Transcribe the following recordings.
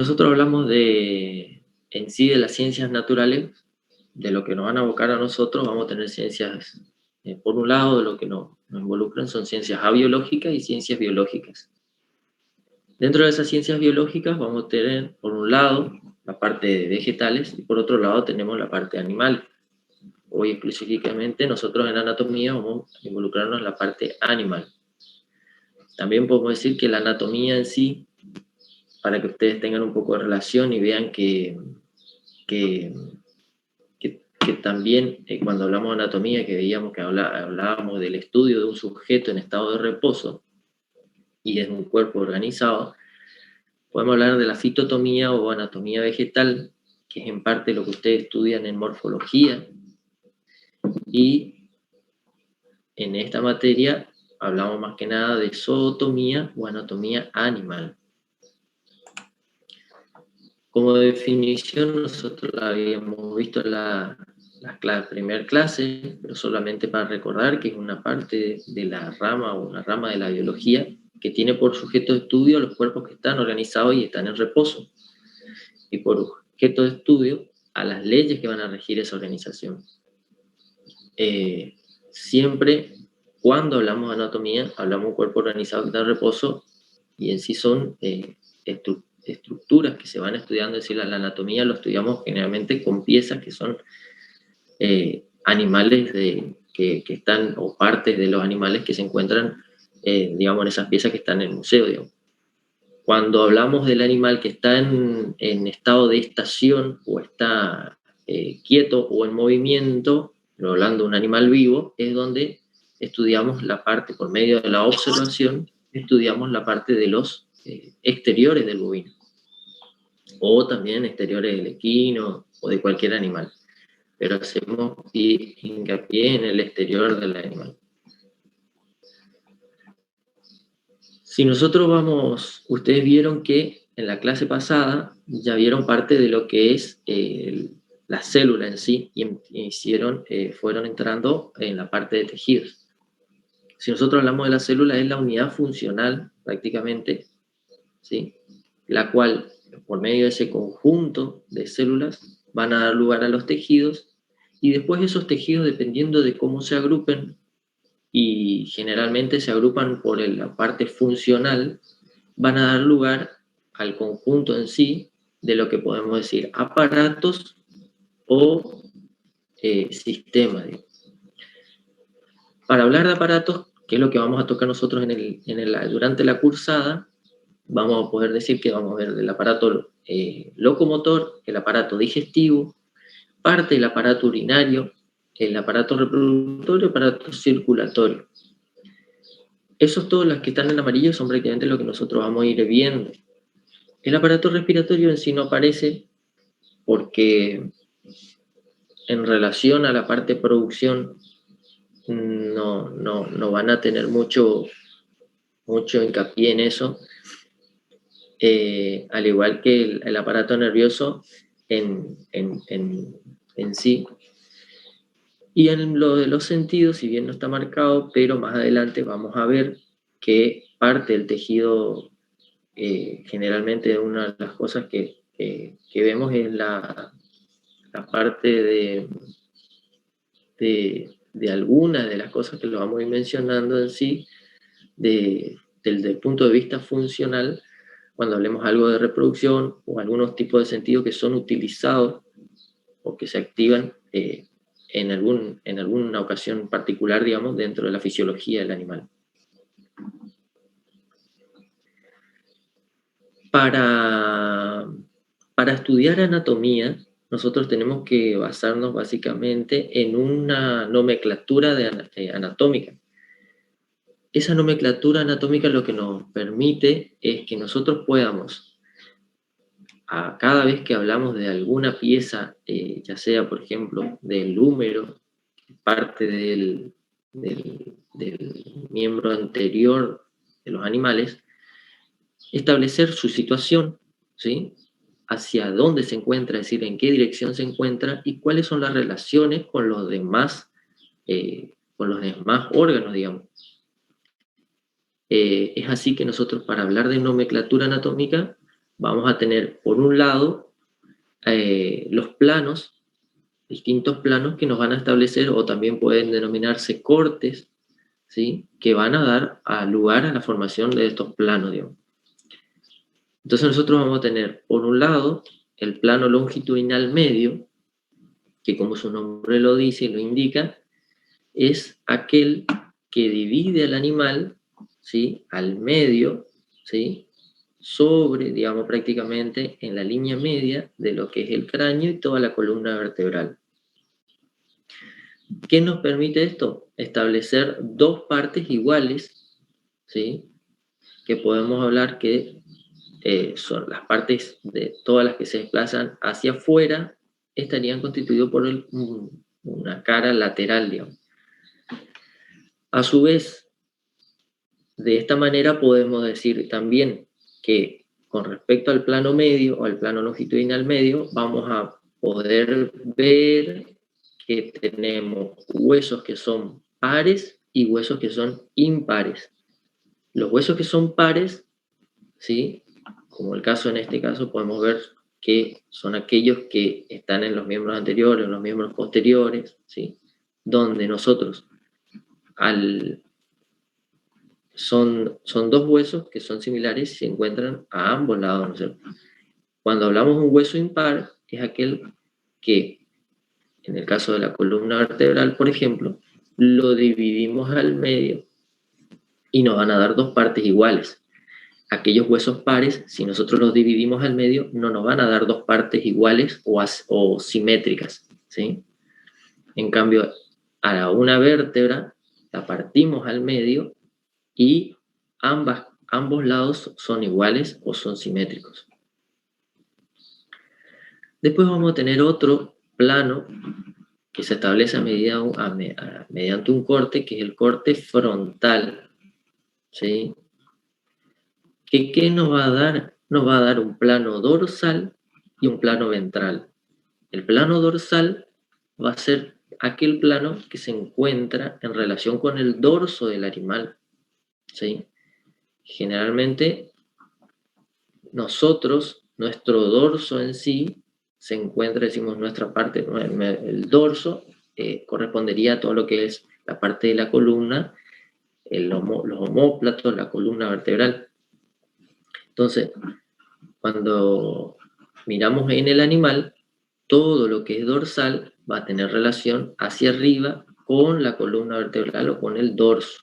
Nosotros hablamos en sí de las ciencias naturales, de lo que nos van a abocar a nosotros. Vamos a tener ciencias, por un lado, de lo que nos involucran son ciencias abiológicas y ciencias biológicas. Dentro de esas ciencias biológicas vamos a tener, por un lado, la parte de vegetales y por otro lado tenemos la parte de animales. Hoy específicamente nosotros en anatomía vamos a involucrarnos en la parte animal. También podemos decir que la anatomía en sí, para que ustedes tengan un poco de relación y vean que también cuando hablamos de anatomía, que veíamos que hablábamos del estudio de un sujeto en estado de reposo y es un cuerpo organizado, podemos hablar de la fitotomía o anatomía vegetal, que es en parte lo que ustedes estudian en morfología, y en esta materia hablamos más que nada de zootomía o anatomía animal. Como definición, nosotros la habíamos visto en la primera clase, pero solamente para recordar que es una parte de la rama o una rama de la biología que tiene por sujeto de estudio los cuerpos que están organizados y están en reposo, y por objeto de estudio a las leyes que van a regir esa organización. Siempre cuando hablamos de anatomía, hablamos de un cuerpo organizado que está en reposo, y en sí son estructuras que se van estudiando. Es decir, la anatomía lo estudiamos generalmente con piezas que son animales que están, o partes de los animales que se encuentran, digamos, en esas piezas que están en el museo, digamos. Cuando hablamos del animal que está en estado de estación o está quieto o en movimiento, pero hablando de un animal vivo, es donde estudiamos la parte, por medio de la observación, estudiamos la parte de los exteriores del bovino, o también exteriores del equino o de cualquier animal, pero hacemos hincapié en el exterior del animal. Si nosotros vamos, ustedes vieron que en la clase pasada ya vieron parte de lo que es la célula en sí, y fueron entrando en la parte de tejidos. Si nosotros hablamos de la célula, es la unidad funcional prácticamente, ¿sí? La cual, por medio de ese conjunto de células, van a dar lugar a los tejidos, y después esos tejidos, dependiendo de cómo se agrupen, y generalmente se agrupan por la parte funcional, van a dar lugar al conjunto en sí de lo que podemos decir aparatos o sistemas. Para hablar de aparatos, que es lo que vamos a tocar nosotros durante la cursada, vamos a poder decir que vamos a ver el aparato locomotor, el aparato digestivo, parte del aparato urinario, el aparato reproductor y el aparato circulatorio. Esos, todos los que están en amarillo, son prácticamente lo que nosotros vamos a ir viendo. El aparato respiratorio en sí no aparece porque en relación a la parte de producción no van a tener mucho hincapié en eso, al igual que el aparato nervioso en sí. Y en lo de los sentidos, si bien no está marcado, pero más adelante vamos a ver que parte del tejido, generalmente una de las cosas que vemos es la parte de algunas de las cosas que lo vamos a ir mencionando en sí, desde el punto de vista funcional, cuando hablemos algo de reproducción o algunos tipos de sentidos que son utilizados o que se activan en alguna ocasión particular, digamos, dentro de la fisiología del animal. Para estudiar anatomía, nosotros tenemos que basarnos básicamente en una nomenclatura anatómica. Esa nomenclatura anatómica lo que nos permite es que nosotros podamos, cada vez que hablamos de alguna pieza, ya sea, por ejemplo, del húmero, parte del miembro anterior de los animales, establecer su situación, ¿sí? Hacia dónde se encuentra, es decir, en qué dirección se encuentra y cuáles son las relaciones con los demás órganos, digamos. Es así que nosotros, para hablar de nomenclatura anatómica, vamos a tener por un lado los planos, distintos planos que nos van a establecer, o también pueden denominarse cortes, ¿sí? Que van a dar lugar a la formación de estos planos, digamos. Entonces nosotros vamos a tener, por un lado, el plano longitudinal medio, que como su nombre lo dice y lo indica, es aquel que divide al animal, ¿sí? Al medio, ¿sí? Sobre, digamos, prácticamente en la línea media de lo que es el cráneo y toda la columna vertebral. ¿Qué nos permite esto? Establecer dos partes iguales, ¿sí? Que podemos hablar que son las partes de todas las que se desplazan hacia afuera, estarían constituidos por una cara lateral, digamos. A su vez, de esta manera podemos decir también que con respecto al plano medio o al plano longitudinal medio, vamos a poder ver que tenemos huesos que son pares y huesos que son impares. Los huesos que son pares, ¿sí? Como el caso en este caso, podemos ver que son aquellos que están en los miembros anteriores, en los miembros posteriores, ¿sí? Donde nosotros son dos huesos que son similares y se encuentran a ambos lados, ¿no es cierto? Cuando hablamos de un hueso impar, es aquel que, en el caso de la columna vertebral, por ejemplo, lo dividimos al medio y nos van a dar dos partes iguales. Aquellos huesos pares, si nosotros los dividimos al medio, no nos van a dar dos partes iguales o simétricas, ¿sí? En cambio, a una vértebra la partimos al medio y ambos lados son iguales o son simétricos. Después vamos a tener otro plano que se establece mediante un corte, que es el corte frontal, ¿sí? ¿Qué nos va a dar? Nos va a dar un plano dorsal y un plano ventral. El plano dorsal va a ser aquel plano que se encuentra en relación con el dorso del animal, ¿sí? Generalmente nosotros, nuestro dorso en sí, se encuentra, decimos, nuestra parte, el dorso correspondería a todo lo que es la parte de la columna, los omóplatos, la columna vertebral. Entonces, cuando miramos en el animal, todo lo que es dorsal va a tener relación hacia arriba con la columna vertebral o con el dorso.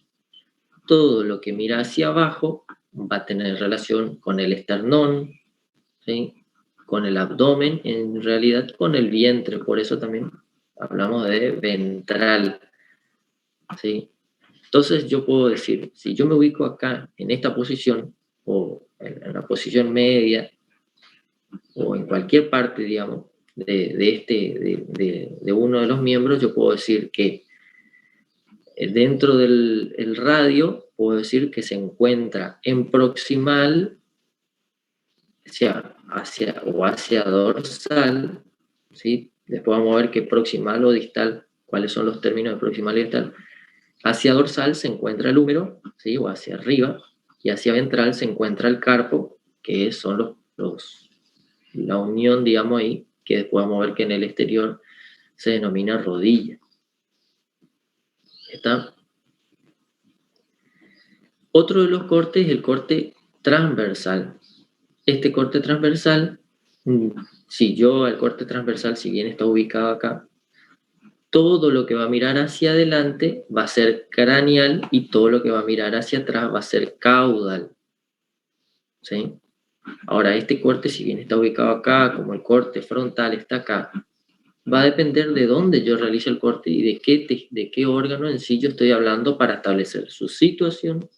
Todo lo que mira hacia abajo va a tener relación con el esternón, ¿sí? Con el abdomen, en realidad con el vientre, por eso también hablamos de ventral, ¿sí? Entonces yo puedo decir, si yo me ubico acá en esta posición, o en la posición media, o en cualquier parte, digamos, de uno de los miembros, yo puedo decir que dentro del radio, puedo decir que se encuentra en proximal hacia dorsal, ¿sí? Después vamos a ver que proximal o distal, cuáles son los términos de proximal y distal. Hacia dorsal se encuentra el húmero, ¿sí? O hacia arriba, y hacia ventral se encuentra el carpo, que son la unión, digamos ahí, que después vamos a ver que en el exterior se denomina rodilla. ¿Está? Otro de los cortes es el corte transversal. Este corte transversal, el corte transversal, si bien está ubicado acá, todo lo que va a mirar hacia adelante va a ser craneal y todo lo que va a mirar hacia atrás va a ser caudal, ¿sí? Ahora, este corte, si bien está ubicado acá, como el corte frontal está acá, va a depender de dónde yo realice el corte y de qué órgano en sí yo estoy hablando para establecer su situación,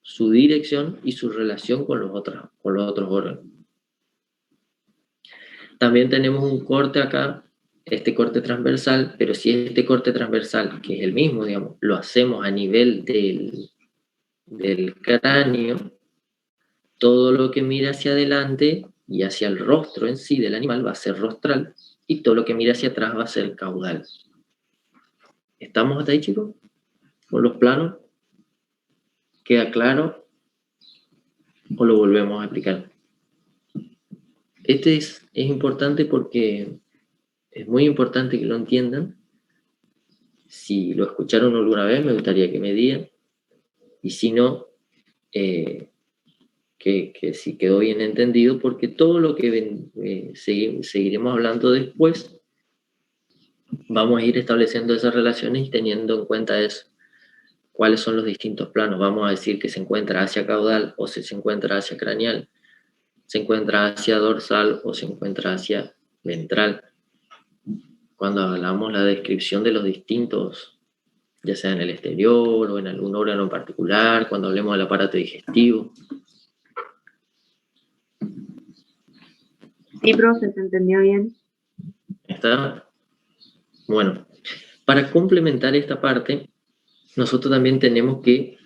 su dirección y su relación con los otros órganos. También tenemos un corte acá, este corte transversal, pero si este corte transversal, que es el mismo, digamos, lo hacemos a nivel del cráneo, todo lo que mira hacia adelante y hacia el rostro en sí del animal va a ser rostral y todo lo que mira hacia atrás va a ser caudal. ¿Estamos hasta ahí, chicos? ¿Con los planos? ¿Queda claro? ¿O lo volvemos a explicar? Este es importante porque es muy importante que lo entiendan. Si lo escucharon alguna vez, me gustaría que me digan. Y si no, que si quedó bien entendido, porque todo lo que seguiremos hablando después, vamos a ir estableciendo esas relaciones y teniendo en cuenta eso. ¿Cuáles son los distintos planos? Vamos a decir que se encuentra hacia caudal o se encuentra hacia craneal, se encuentra hacia dorsal o se encuentra hacia ventral. Cuando hablamos la descripción de los distintos, ya sea en el exterior o en algún órgano en particular, cuando hablemos del aparato digestivo. Sí, profe, se entendió bien. ¿Está? Bueno, para complementar esta parte, nosotros también tenemos que,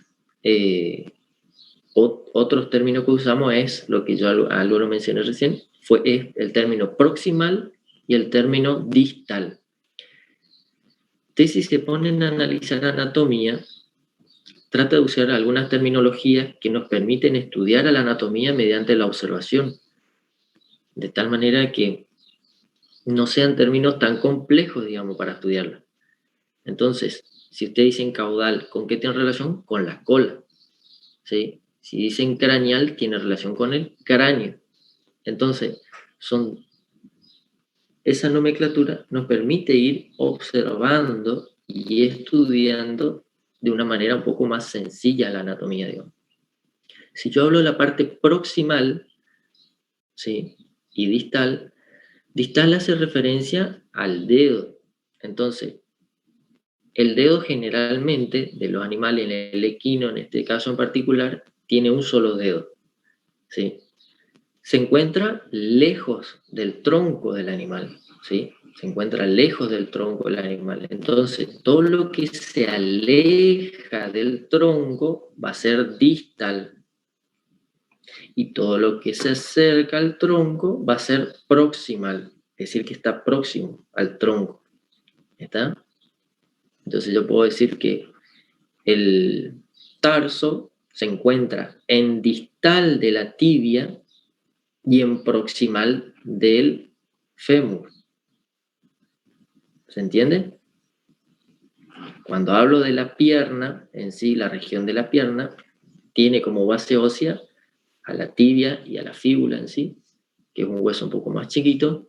otros términos que usamos es lo que yo algo lo mencioné recién, es el término proximal y el término distal. Ustedes, si se ponen a analizar anatomía, trata de usar algunas terminologías que nos permiten estudiar a la anatomía mediante la observación, de tal manera que no sean términos tan complejos, digamos, para estudiarla. Entonces, si ustedes dicen caudal, ¿con qué tiene relación? Con la cola, ¿sí? Si dicen craneal, tiene relación con el cráneo. Entonces, esa nomenclatura nos permite ir observando y estudiando de una manera un poco más sencilla la anatomía, digamos. Si yo hablo de la parte proximal, ¿sí? Y distal hace referencia al dedo. Entonces, el dedo generalmente, de los animales, el equino en este caso en particular, tiene un solo dedo, ¿sí? Se encuentra lejos del tronco del animal, ¿sí? Se encuentra lejos del tronco del animal. Entonces, todo lo que se aleja del tronco va a ser distal. Y todo lo que se acerca al tronco va a ser proximal, es decir, que está próximo al tronco. ¿Está? Entonces yo puedo decir que el tarso se encuentra en distal de la tibia y en proximal del fémur. ¿Se entiende? Cuando hablo de la pierna, en sí, la región de la pierna, tiene como base ósea a la tibia y a la fíbula en sí, que es un hueso un poco más chiquito.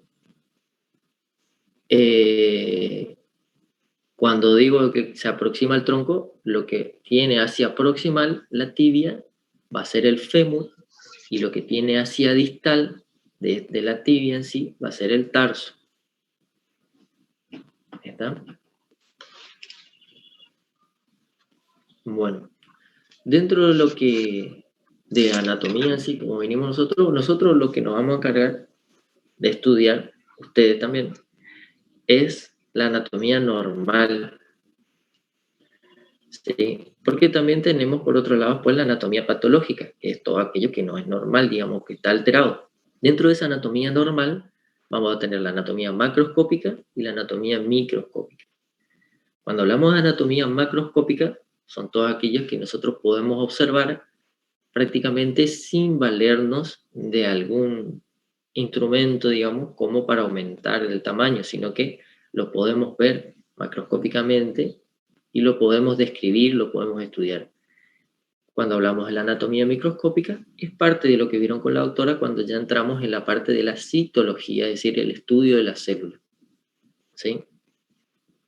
Cuando digo que se aproxima al tronco, lo que tiene hacia proximal la tibia va a ser el fémur, y lo que tiene hacia distal de la tibia en sí va a ser el tarso. ¿Está? Bueno, dentro de lo que de anatomía en sí, como venimos nosotros lo que nos vamos a encargar de estudiar, ustedes también, es la anatomía normal. ¿Sí? Porque también tenemos, por otro lado, pues la anatomía patológica, que es todo aquello que no es normal, digamos, que está alterado. Dentro de esa anatomía normal, vamos a tener la anatomía macroscópica y la anatomía microscópica. Cuando hablamos de anatomía macroscópica, son todas aquellas que nosotros podemos observar prácticamente sin valernos de algún instrumento, digamos, como para aumentar el tamaño, sino que lo podemos ver macroscópicamente y lo podemos describir, lo podemos estudiar. Cuando hablamos de la anatomía microscópica, es parte de lo que vieron con la doctora cuando ya entramos en la parte de la citología, es decir, el estudio de las células. ¿Sí?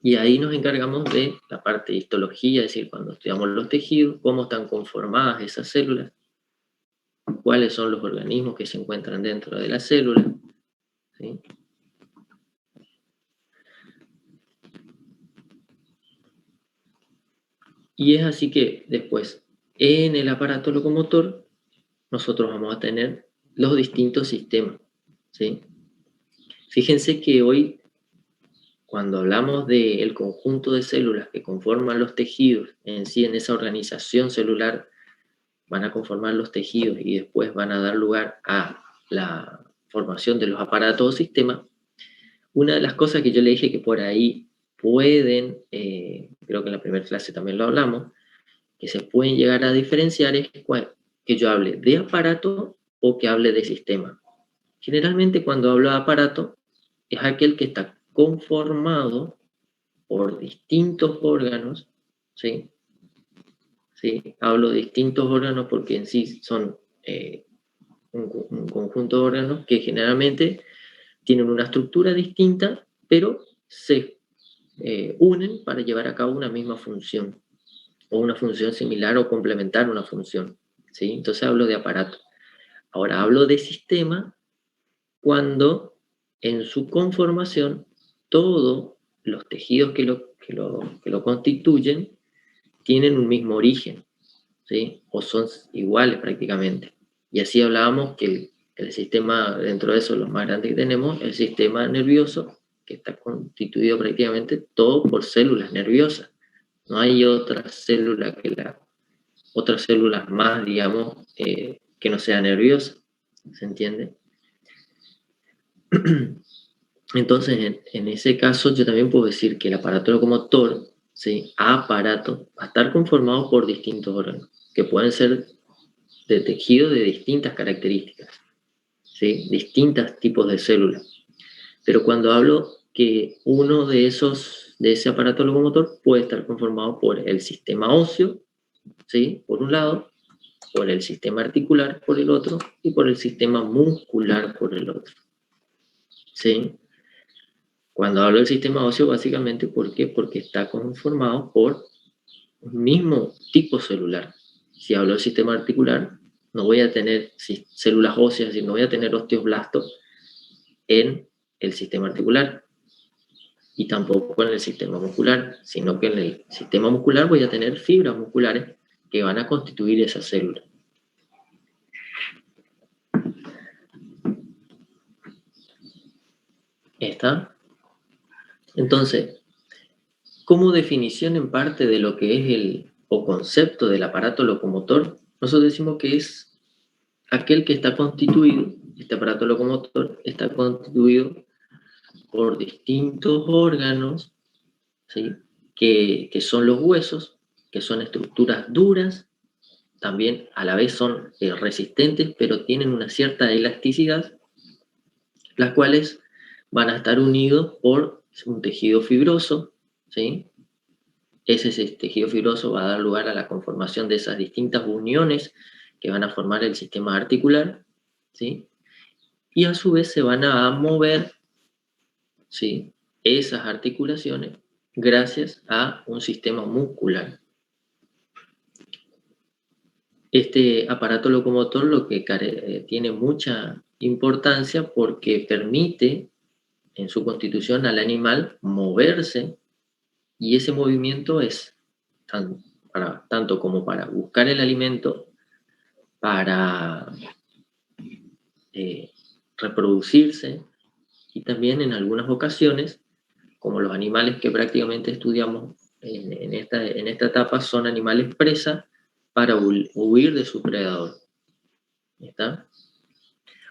Y ahí nos encargamos de la parte de histología, es decir, cuando estudiamos los tejidos, cómo están conformadas esas células, cuáles son los organismos que se encuentran dentro de la célula. ¿Sí? Y es así que después, en el aparato locomotor, nosotros vamos a tener los distintos sistemas. ¿Sí? Fíjense que hoy, cuando hablamos del conjunto de células que conforman los tejidos en sí, en esa organización celular, van a conformar los tejidos y después van a dar lugar a la formación de los aparatos o sistemas. Una de las cosas que yo le dije que por ahí pueden, creo que en la primera clase también lo hablamos, que se pueden llegar a diferenciar es que yo hable de aparato o que hable de sistema. Generalmente cuando hablo de aparato, es aquel que está conformado por distintos órganos, ¿sí? ¿Sí? Hablo de distintos órganos porque en sí son un conjunto de órganos que generalmente tienen una estructura distinta, pero se unen para llevar a cabo una misma función, o una función similar o complementar una función, ¿sí? Entonces hablo de aparato. Ahora hablo de sistema cuando en su conformación todos los tejidos que lo constituyen tienen un mismo origen, ¿sí? O son iguales prácticamente. Y así hablábamos que el sistema, dentro de eso, los más grandes que tenemos, el sistema nervioso, que está constituido prácticamente todo por células nerviosas. No hay otra célula otras células más, digamos, que no sea nerviosa. ¿Se entiende? Entonces, en ese caso, yo también puedo decir que el aparato locomotor, ¿sí? Aparato, va a estar conformado por distintos órganos, que pueden ser de tejido de distintas características, ¿sí? Distintos tipos de células. Pero cuando hablo que uno de ese aparato locomotor puede estar conformado por el sistema óseo, ¿sí? Por un lado, por el sistema articular por el otro y por el sistema muscular por el otro, ¿sí? Cuando hablo del sistema óseo, básicamente, ¿por qué? Porque está conformado por un mismo tipo celular. Si hablo del sistema articular, no voy a tener células óseas y no voy a tener osteoblastos en el sistema articular y tampoco en el sistema muscular, sino que en el sistema muscular voy a tener fibras musculares que van a constituir esa célula. ¿Está? Entonces, como definición en parte de lo que es o concepto del aparato locomotor, nosotros decimos que es aquel que está constituido, este aparato locomotor está constituido por distintos órganos, ¿sí? que son los huesos, que son estructuras duras, también a la vez son resistentes, pero tienen una cierta elasticidad, las cuales van a estar unidos por un tejido fibroso, ¿sí? Ese tejido fibroso va a dar lugar a la conformación de esas distintas uniones que van a formar el sistema articular, ¿sí? Y a su vez se van a mover, ¿sí? Esas articulaciones gracias a un sistema muscular. Este aparato locomotor lo que tiene mucha importancia porque permite en su constitución al animal moverse, y ese movimiento es tanto como para buscar el alimento, para reproducirse, y también en algunas ocasiones, como los animales que prácticamente estudiamos en esta etapa, son animales presa para huir de su predador. ¿Está?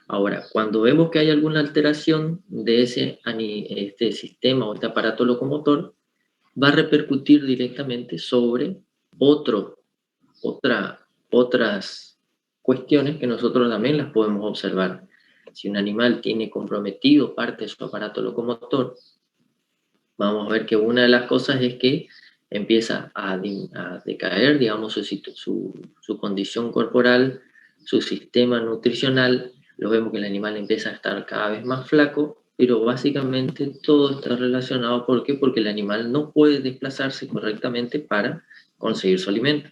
Ahora, cuando vemos que hay alguna alteración de este sistema o este aparato locomotor, va a repercutir directamente sobre otras cuestiones que nosotros también las podemos observar. Si un animal tiene comprometido parte de su aparato locomotor, vamos a ver que una de las cosas es que empieza a decaer, digamos, su condición corporal, su sistema nutricional. Lo vemos que el animal empieza a estar cada vez más flaco, pero básicamente todo está relacionado. ¿Por qué? Porque el animal no puede desplazarse correctamente para conseguir su alimento.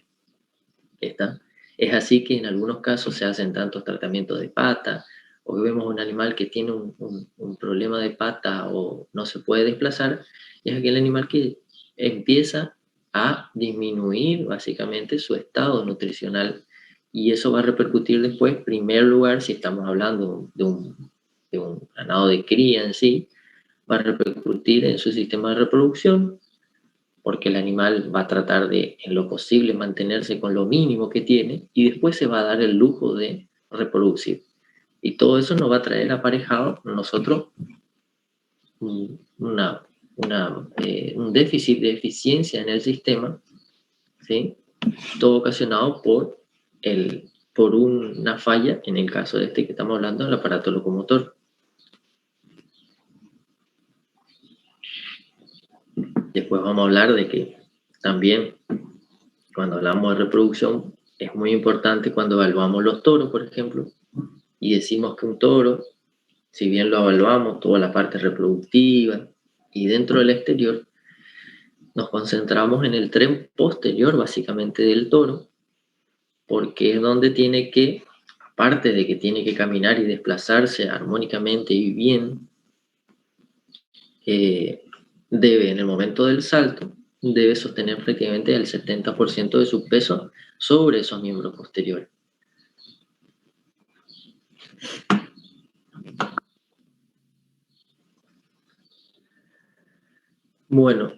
¿Está? Es así que en algunos casos se hacen tantos tratamientos de pata, o que vemos un animal que tiene un problema de pata o no se puede desplazar, es aquel animal que empieza a disminuir básicamente su estado nutricional, y eso va a repercutir después, en primer lugar, si estamos hablando de un ganado de cría en sí, va a repercutir en su sistema de reproducción, porque el animal va a tratar de, en lo posible, mantenerse con lo mínimo que tiene, y después se va a dar el lujo de reproducir. Y todo eso nos va a traer aparejado a nosotros un déficit de eficiencia en el sistema, ¿sí? Todo ocasionado por una falla, en el caso de este que estamos hablando, del aparato locomotor. Después vamos a hablar de que también, cuando hablamos de reproducción, es muy importante cuando evaluamos los toros, por ejemplo, y decimos que un toro, si bien lo evaluamos toda la parte reproductiva y dentro del exterior, nos concentramos en el tren posterior básicamente del toro, porque es donde tiene que, aparte de que tiene que caminar y desplazarse armónicamente y bien, debe en el momento del salto, debe sostener prácticamente el 70% de su peso sobre esos miembros posteriores. Bueno,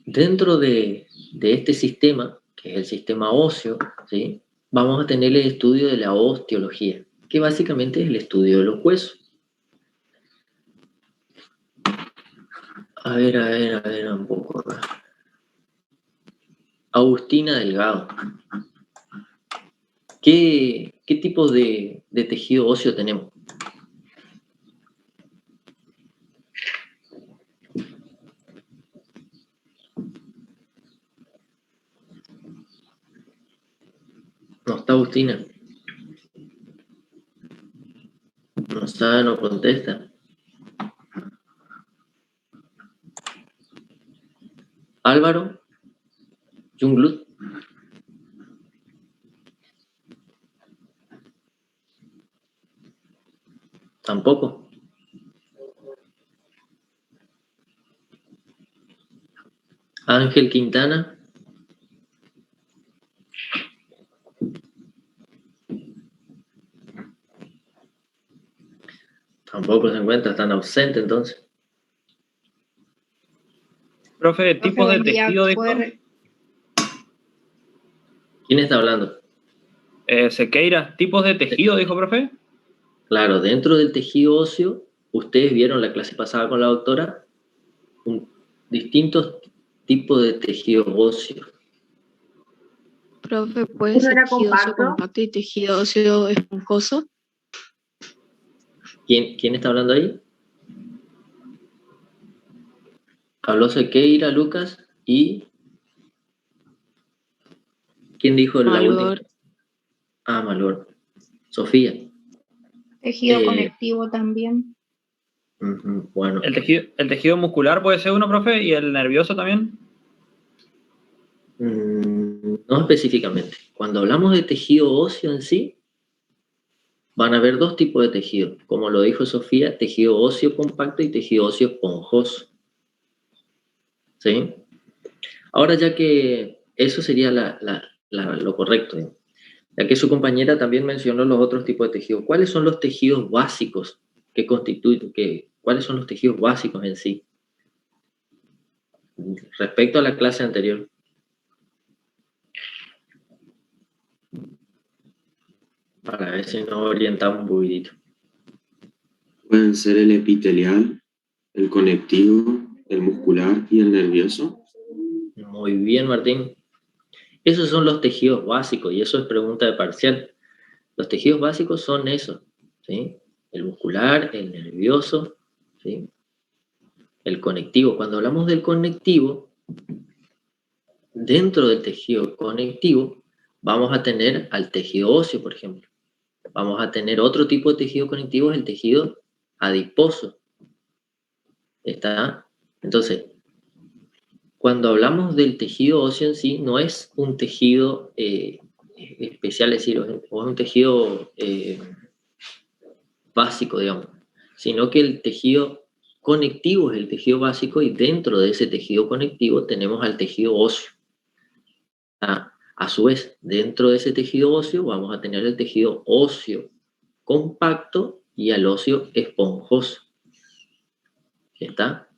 dentro de este sistema, que es el sistema óseo, ¿sí? Vamos a tener el estudio de la osteología, que básicamente es el estudio de los huesos. A ver, un poco acá. Agustina Delgado. ¿Qué tipo de tejido óseo tenemos? No está Agustina. No sabe, no contesta. Álvaro. Junglut. Tampoco. Ángel Quintana. Tampoco se encuentra, están ausente entonces. Profe, tipos de tejido, dijo. ¿Quién está hablando? Sequeira, tipos de tejido, dijo, profe. Claro, dentro del tejido óseo, ustedes vieron la clase pasada con la doctora, distintos tipos de tejido óseo. Profe, ¿puede ser tejido óseo compacto y tejido óseo esponjoso? ¿Quién está hablando ahí? Habló Sequeira, Lucas y... ¿Quién dijo la última? Ah, Malor. Sofía. Tejido conectivo también. Bueno. ¿El tejido muscular puede ser uno, profe? ¿Y el nervioso también? No específicamente. Cuando hablamos de tejido óseo en sí, van a haber dos tipos de tejido. Como lo dijo Sofía, tejido óseo compacto y tejido óseo esponjoso. ¿Sí? Ahora, ya que eso sería lo correcto, ¿eh? Ya que su compañera también mencionó los otros tipos de tejidos. ¿Cuáles son los tejidos básicos que constituyen, cuáles son los tejidos básicos en sí? Respecto a la clase anterior. Para ver si nos orientamos un poquitito. Pueden ser el epitelial, el conectivo, el muscular y el nervioso. Muy bien, Martín. Esos son los tejidos básicos y eso es pregunta de parcial. Los tejidos básicos son esos, ¿sí? El muscular, el nervioso, ¿sí? El conectivo. Cuando hablamos del conectivo, dentro del tejido conectivo vamos a tener al tejido óseo, por ejemplo. Vamos a tener otro tipo de tejido conectivo, es el tejido adiposo. ¿Está? Entonces, cuando hablamos del tejido óseo en sí, no es un tejido especial, es decir, o es un tejido básico, digamos, sino que el tejido conectivo es el tejido básico y dentro de ese tejido conectivo tenemos al tejido óseo. A su vez, dentro de ese tejido óseo vamos a tener el tejido óseo compacto y al óseo esponjoso. ¿Está?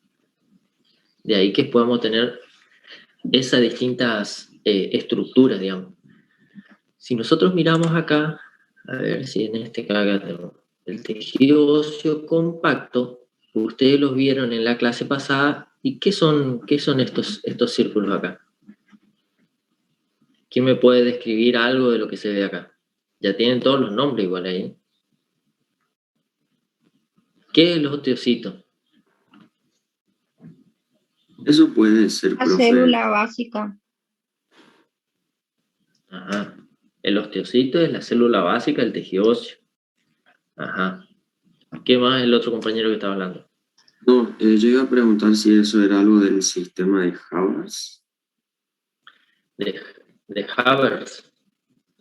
De ahí que podamos tener esas distintas estructuras, digamos. Si nosotros miramos acá, a ver si en este caso tenemos el tejido óseo compacto, ustedes los vieron en la clase pasada, ¿y qué son estos círculos acá? ¿Quién me puede describir algo de lo que se ve acá? Ya tienen todos los nombres igual ahí. ¿Qué es el osteocito? Eso puede ser, La profe. célula básica. Ajá. El osteocito es la célula básica del tejido óseo. Ajá. ¿Qué más el otro compañero que estaba hablando? No, yo iba a preguntar si eso era algo del sistema de Habermas. De Habermas.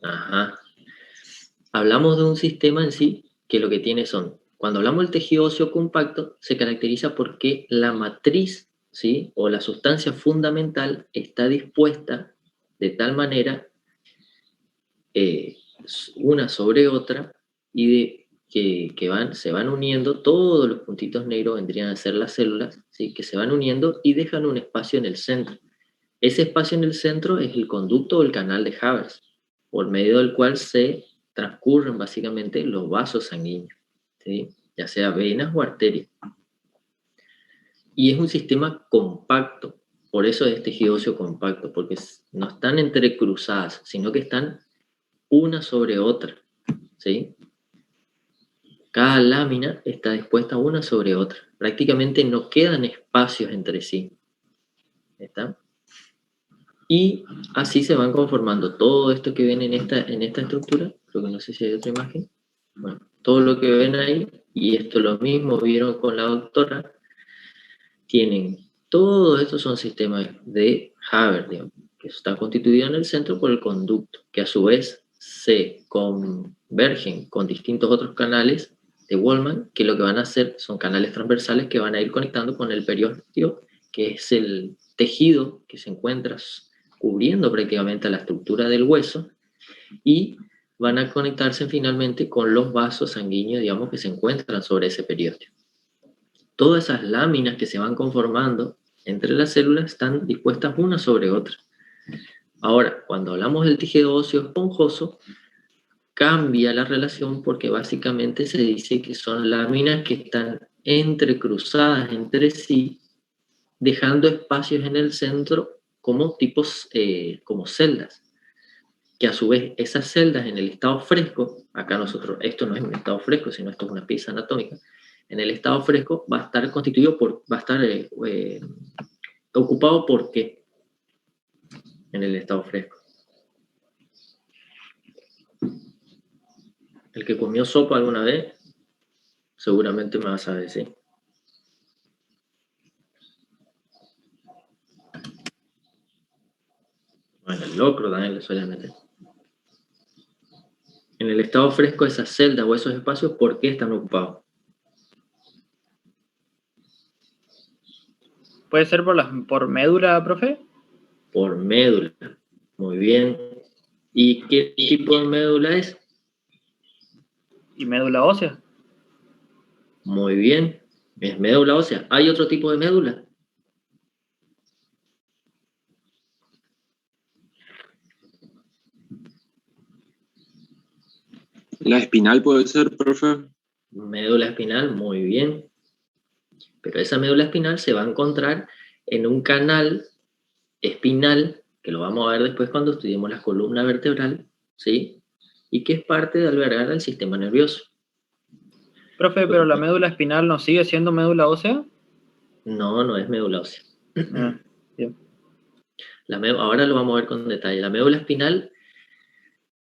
Ajá. Hablamos de un sistema en sí que lo que tiene son, cuando hablamos del tejido óseo compacto, se caracteriza porque la matriz, ¿sí? O la sustancia fundamental está dispuesta de tal manera una sobre otra y se van uniendo, todos los puntitos negros vendrían a ser las células, ¿sí? Que se van uniendo y dejan un espacio en el centro. Ese espacio en el centro es el conducto o el canal de Habermas, por medio del cual se transcurren básicamente los vasos sanguíneos, ¿sí? Ya sea venas o arterias. Y es un sistema compacto, por eso es tejido óseo compacto, porque no están entrecruzadas, sino que están una sobre otra, ¿sí? Cada lámina está dispuesta una sobre otra. Prácticamente no quedan espacios entre sí. ¿Está? Y así se van conformando todo esto que ven en esta estructura. Creo que no sé si hay otra imagen. Bueno, todo lo que ven ahí, y esto lo mismo vieron con la doctora, tienen, todos estos son sistemas de Haber, digamos, que está constituido en el centro por el conducto, que a su vez se convergen con distintos otros canales de Wolman, que lo que van a hacer son canales transversales que van a ir conectando con el periósteo, que es el tejido que se encuentra cubriendo prácticamente a la estructura del hueso, y van a conectarse finalmente con los vasos sanguíneos, digamos, que se encuentran sobre ese periósteo. Todas esas láminas que se van conformando entre las células están dispuestas una sobre otra. Ahora, cuando hablamos del tejido óseo esponjoso, cambia la relación porque básicamente se dice que son láminas que están entrecruzadas entre sí, dejando espacios en el centro como tipos, como celdas, que a su vez esas celdas en el estado fresco, acá nosotros, esto no es un estado fresco, sino esto es una pieza anatómica, en el estado fresco va a estar constituido por, va a estar ocupado por qué en el estado fresco. El que comió sopa alguna vez, seguramente me vas a decir. Bueno, el locro también le suele meter. En el estado fresco, esas celdas o esos espacios, ¿por qué están ocupados? ¿Puede ser por médula, profe? Por médula. Muy bien. ¿Y qué tipo de médula es? ¿Y médula ósea? Muy bien. Es médula ósea. ¿Hay otro tipo de médula? La espinal puede ser, profe. Médula espinal, muy bien. Pero esa médula espinal se va a encontrar en un canal espinal, que lo vamos a ver después cuando estudiemos la columna vertebral, ¿sí? Y que es parte de albergar al sistema nervioso. Profe, ¿pero la médula espinal no sigue siendo médula ósea? No, no es médula ósea. Bien. Ahora lo vamos a ver con detalle. La médula espinal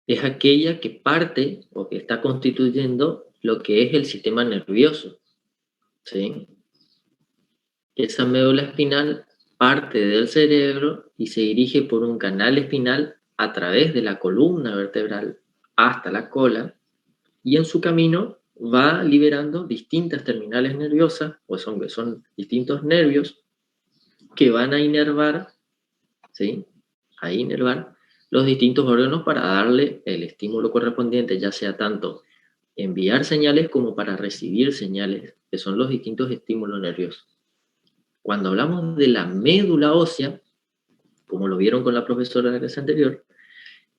es aquella que parte o que está constituyendo lo que es el sistema nervioso, ¿sí? Esa médula espinal parte del cerebro y se dirige por un canal espinal a través de la columna vertebral hasta la cola, y en su camino va liberando distintas terminales nerviosas, pues son distintos nervios que van a inervar, ¿sí? A inervar los distintos órganos para darle el estímulo correspondiente, ya sea tanto enviar señales como para recibir señales, que son los distintos estímulos nerviosos. Cuando hablamos de la médula ósea, como lo vieron con la profesora de la clase anterior,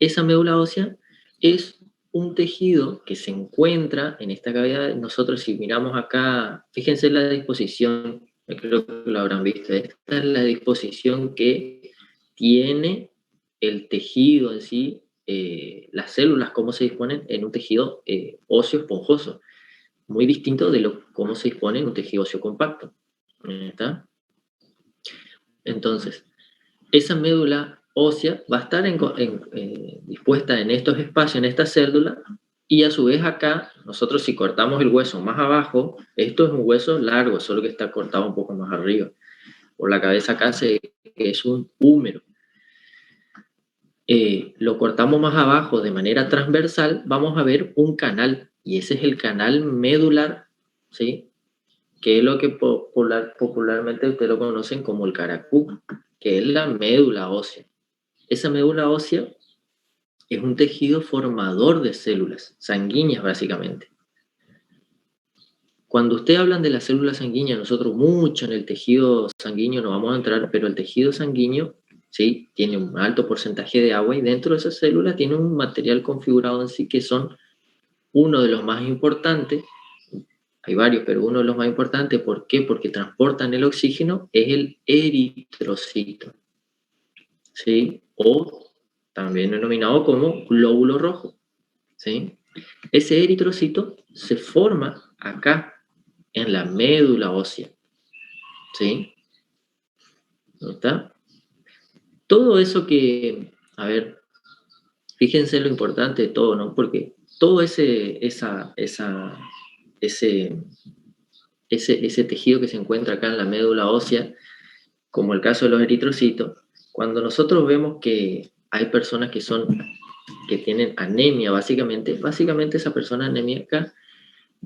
esa médula ósea es un tejido que se encuentra en esta cavidad. Nosotros, si miramos acá, fíjense la disposición, creo que lo habrán visto, esta es la disposición que tiene el tejido en sí, las células, cómo se disponen en un tejido óseo esponjoso, muy distinto de cómo se dispone en un tejido óseo compacto. ¿Está? Entonces, esa médula ósea va a estar dispuesta en estos espacios, en esta célula, y a su vez acá, nosotros si cortamos el hueso más abajo, esto es un hueso largo, solo que está cortado un poco más arriba. Por la cabeza acá es un húmero. Lo cortamos más abajo de manera transversal, vamos a ver un canal, y ese es el canal medular, ¿sí? Que es lo que popularmente ustedes lo conocen como el caracú, que es la médula ósea. Esa médula ósea es un tejido formador de células sanguíneas, básicamente. Cuando ustedes hablan de las células sanguíneas, nosotros mucho en el tejido sanguíneo no vamos a entrar, pero el tejido sanguíneo, ¿sí?, tiene un alto porcentaje de agua y dentro de esas células tiene un material configurado en sí que son uno de los más importantes. Hay varios, pero uno de los más importantes, ¿por qué? Porque transportan el oxígeno, es el eritrocito, ¿sí? O también denominado como glóbulo rojo, ¿sí? Ese eritrocito se forma acá, en la médula ósea, ¿sí? ¿No está? Todo eso que, a ver, fíjense lo importante de todo, ¿no? Porque todo ese tejido que se encuentra acá en la médula ósea, como el caso de los eritrocitos, cuando nosotros vemos que hay personas que tienen anemia, básicamente esa persona anemíaca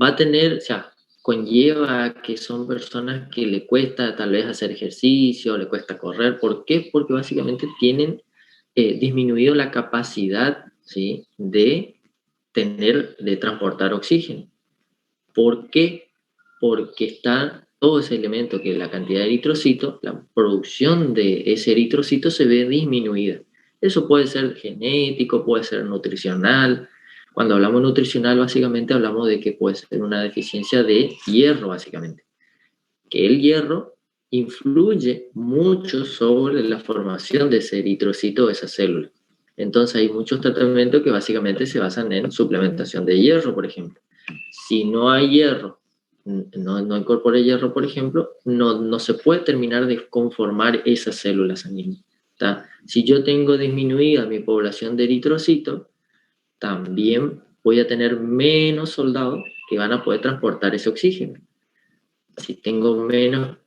va a tener, o sea, conlleva que son personas que le cuesta tal vez hacer ejercicio, le cuesta correr. ¿Por qué? Porque básicamente tienen disminuido la capacidad, ¿sí?, de transportar oxígeno. ¿Por qué? Porque está todo ese elemento que es la cantidad de eritrocitos, la producción de ese eritrocito se ve disminuida. Eso puede ser genético, puede ser nutricional. Cuando hablamos nutricional, básicamente hablamos de que puede ser una deficiencia de hierro, básicamente. Que el hierro influye mucho sobre la formación de ese eritrocito de esa célula. Entonces hay muchos tratamientos que básicamente se basan en suplementación de hierro, por ejemplo. Si no hay hierro, no incorpore hierro, por ejemplo, no se puede terminar de conformar esa célula sanguínea. Si yo tengo disminuida mi población de eritrocitos, también voy a tener menos soldados que van a poder transportar ese oxígeno. Si tengo menos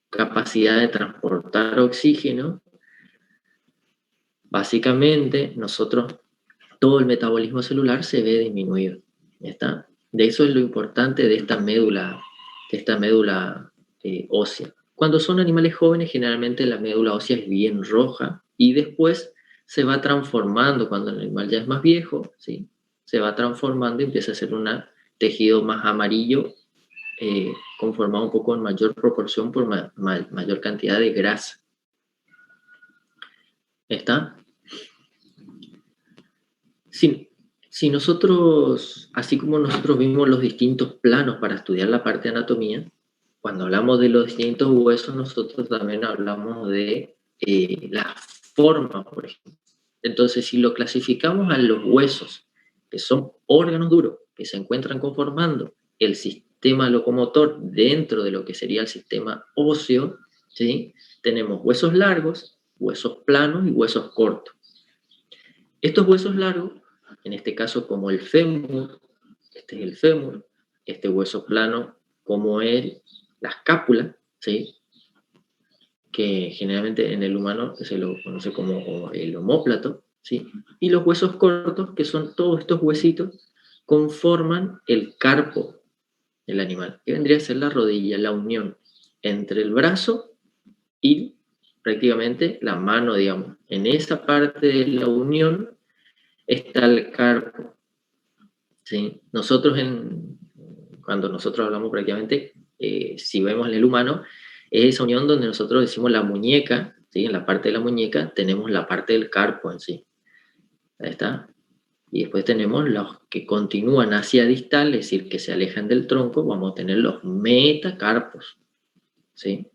capacidad de transportar oxígeno, básicamente todo el metabolismo celular se ve disminuido. ¿Está? De eso es lo importante de esta médula ósea. Cuando son animales jóvenes, generalmente la médula ósea es bien roja y después se va transformando. Cuando el animal ya es más viejo, ¿sí?, se va transformando y empieza a ser un tejido más amarillo, conformado un poco en mayor proporción por mayor cantidad de grasa. ¿Está? Si nosotros, así como nosotros vimos los distintos planos para estudiar la parte de anatomía, cuando hablamos de los distintos huesos, nosotros también hablamos de la forma, por ejemplo. Entonces, si lo clasificamos a los huesos, que son órganos duros, que se encuentran conformando el sistema locomotor dentro de lo que sería el sistema óseo, ¿sí?, tenemos huesos largos, huesos planos y huesos cortos. Estos huesos largos, en este caso como el fémur, este es el fémur, este hueso plano como la escápula, ¿sí?, que generalmente en el humano se lo conoce como el omóplato, ¿sí?, y los huesos cortos, que son todos estos huesitos, conforman el carpo del animal, que vendría a ser la rodilla, la unión entre el brazo y prácticamente la mano, digamos. En esa parte de la unión está el carpo, ¿sí? Cuando nosotros hablamos prácticamente, si vemos en el humano, es esa unión donde nosotros decimos la muñeca, ¿sí? En la parte de la muñeca tenemos la parte del carpo en sí. Ahí está. Y después tenemos los que continúan hacia distal, es decir, que se alejan del tronco, vamos a tener los metacarpos, ¿sí?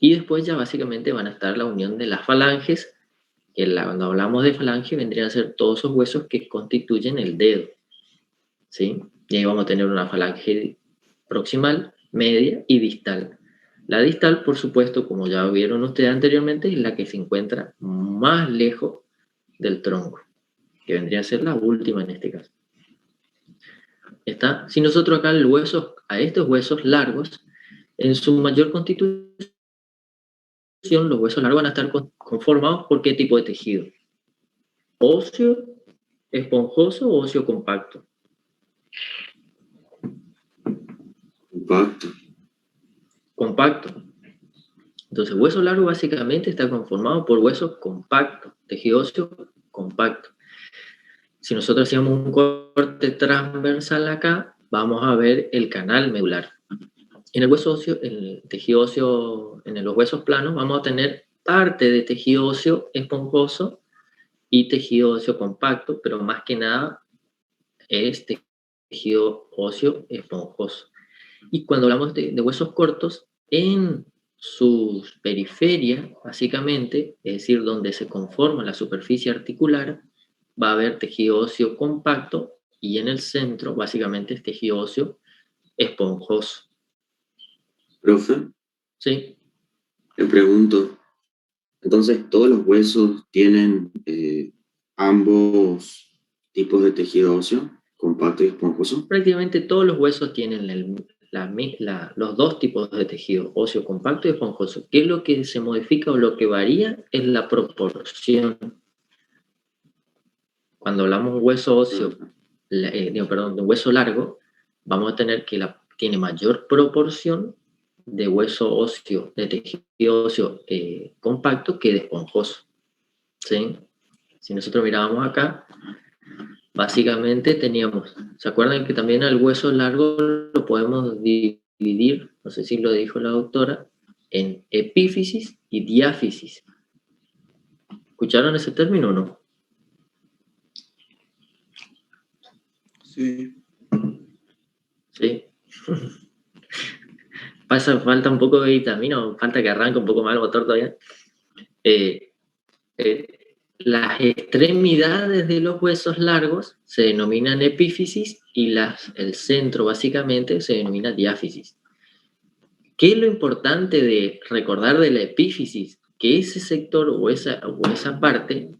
Y después ya básicamente van a estar la unión de las falanges, que cuando hablamos de falange vendrían a ser todos esos huesos que constituyen el dedo, ¿sí? Y ahí vamos a tener una falange proximal, media y distal. La distal, por supuesto, como ya vieron ustedes anteriormente, es la que se encuentra más lejos del tronco, que vendría a ser la última en este caso. ¿Está? Si nosotros acá a estos huesos largos, en su mayor constitución, los huesos largos van a estar conformados por qué tipo de tejido. Óseo, esponjoso o óseo compacto. Compacto. Compacto. Entonces, hueso largo básicamente está conformado por huesos compactos, tejido óseo compacto. Si nosotros hacíamos un corte transversal acá, vamos a ver el canal medular. En el hueso óseo, en el tejido óseo, en los huesos planos, vamos a tener parte de tejido óseo esponjoso y tejido óseo compacto, pero más que nada es tejido óseo esponjoso. Y cuando hablamos de huesos cortos, en sus periferias, básicamente, es decir, donde se conforma la superficie articular, va a haber tejido óseo compacto y en el centro, básicamente, es tejido óseo esponjoso. Profe, ¿Sí? le pregunto, entonces todos los huesos tienen ambos tipos de tejido óseo, compacto y esponjoso. Prácticamente todos los huesos tienen los dos tipos de tejido, óseo compacto y esponjoso. ¿Qué es lo que se modifica o lo que varía? Es la proporción. Cuando hablamos de un hueso óseo, de un hueso largo, vamos a tener que tiene mayor proporción de hueso óseo, de tejido óseo compacto que de esponjoso. ¿Sí? Si nosotros mirábamos acá, básicamente teníamos, ¿se acuerdan que también al hueso largo lo podemos dividir, no sé si lo dijo la doctora, en epífisis y diáfisis? ¿Escucharon ese término o no? Sí. Sí. Falta un poco de vitamina, falta que arranque un poco más el motor todavía. Las extremidades de los huesos largos se denominan epífisis y el centro básicamente se denomina diáfisis. ¿Qué es lo importante de recordar de la epífisis? Que ese sector o esa parte,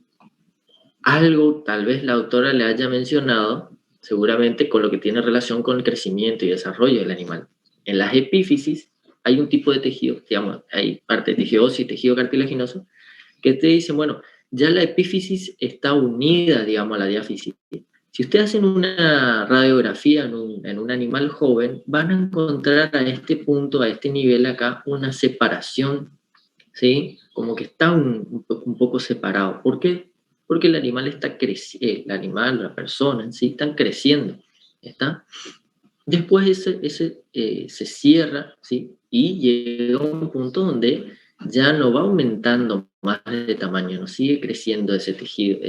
algo tal vez la autora le haya mencionado, seguramente con lo que tiene relación con el crecimiento y desarrollo del animal. En las epífisis hay un tipo de tejido, digamos, hay parte de tejido óseo y tejido cartilaginoso, que te dicen, bueno, ya la epífisis está unida, digamos, a la diáfisis. Si ustedes hacen una radiografía en un animal joven, van a encontrar a este punto, a este nivel acá, una separación, ¿sí? Como que está un poco separado. ¿Por qué? Porque el animal está creciendo, el animal, la persona en sí, están creciendo, ¿está? Después se cierra, ¿sí? Y llega a un punto donde ya no va aumentando más de tamaño, no sigue creciendo ese tejido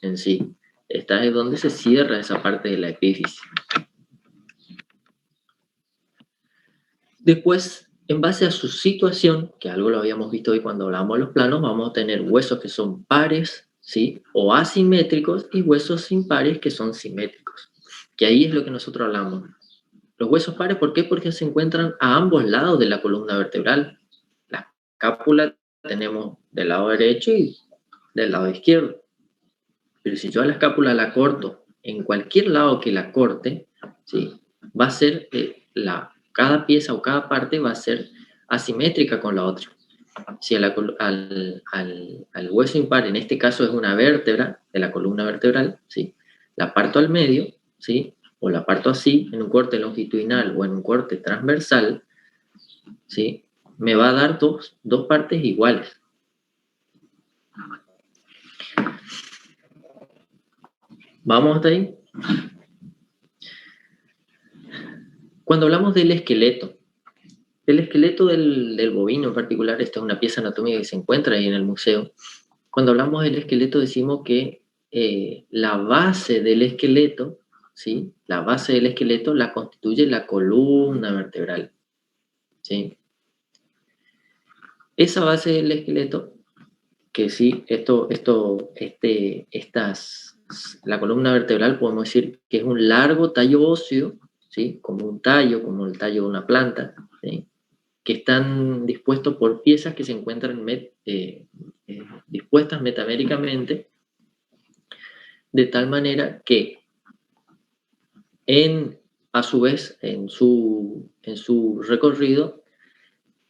en sí. Esta es donde se cierra esa parte de la epífisis. Después, en base a su situación, que algo lo habíamos visto hoy cuando hablábamos de los planos, vamos a tener huesos que son pares, ¿sí? O asimétricos, y huesos impares que son simétricos. Que ahí es lo que nosotros hablamos. Los huesos pares, ¿por qué? Porque se encuentran a ambos lados de la columna vertebral. La escápula tenemos del lado derecho y del lado izquierdo. Pero si yo a la escápula la corto en cualquier lado que la corte, ¿sí? Va a ser cada pieza o cada parte va a ser asimétrica con la otra. Si al hueso impar, en este caso es una vértebra de la columna vertebral, ¿sí? La parto al medio, ¿sí? O la parto así, en un corte longitudinal o en un corte transversal, ¿sí? Me va a dar dos partes iguales. ¿Vamos hasta ahí? Cuando hablamos del esqueleto del bovino en particular, esta es una pieza anatómica que se encuentra ahí en el museo. Cuando hablamos del esqueleto decimos que la base del esqueleto, ¿sí? La base del esqueleto la constituye la columna vertebral, ¿sí? Esa base del esqueleto, que sí, la columna vertebral podemos decir que es un largo tallo óseo, ¿sí? Como un tallo, como el tallo de una planta, ¿sí? Que están dispuestos por piezas que se encuentran dispuestas metaméricamente, de tal manera que a su vez, en su recorrido,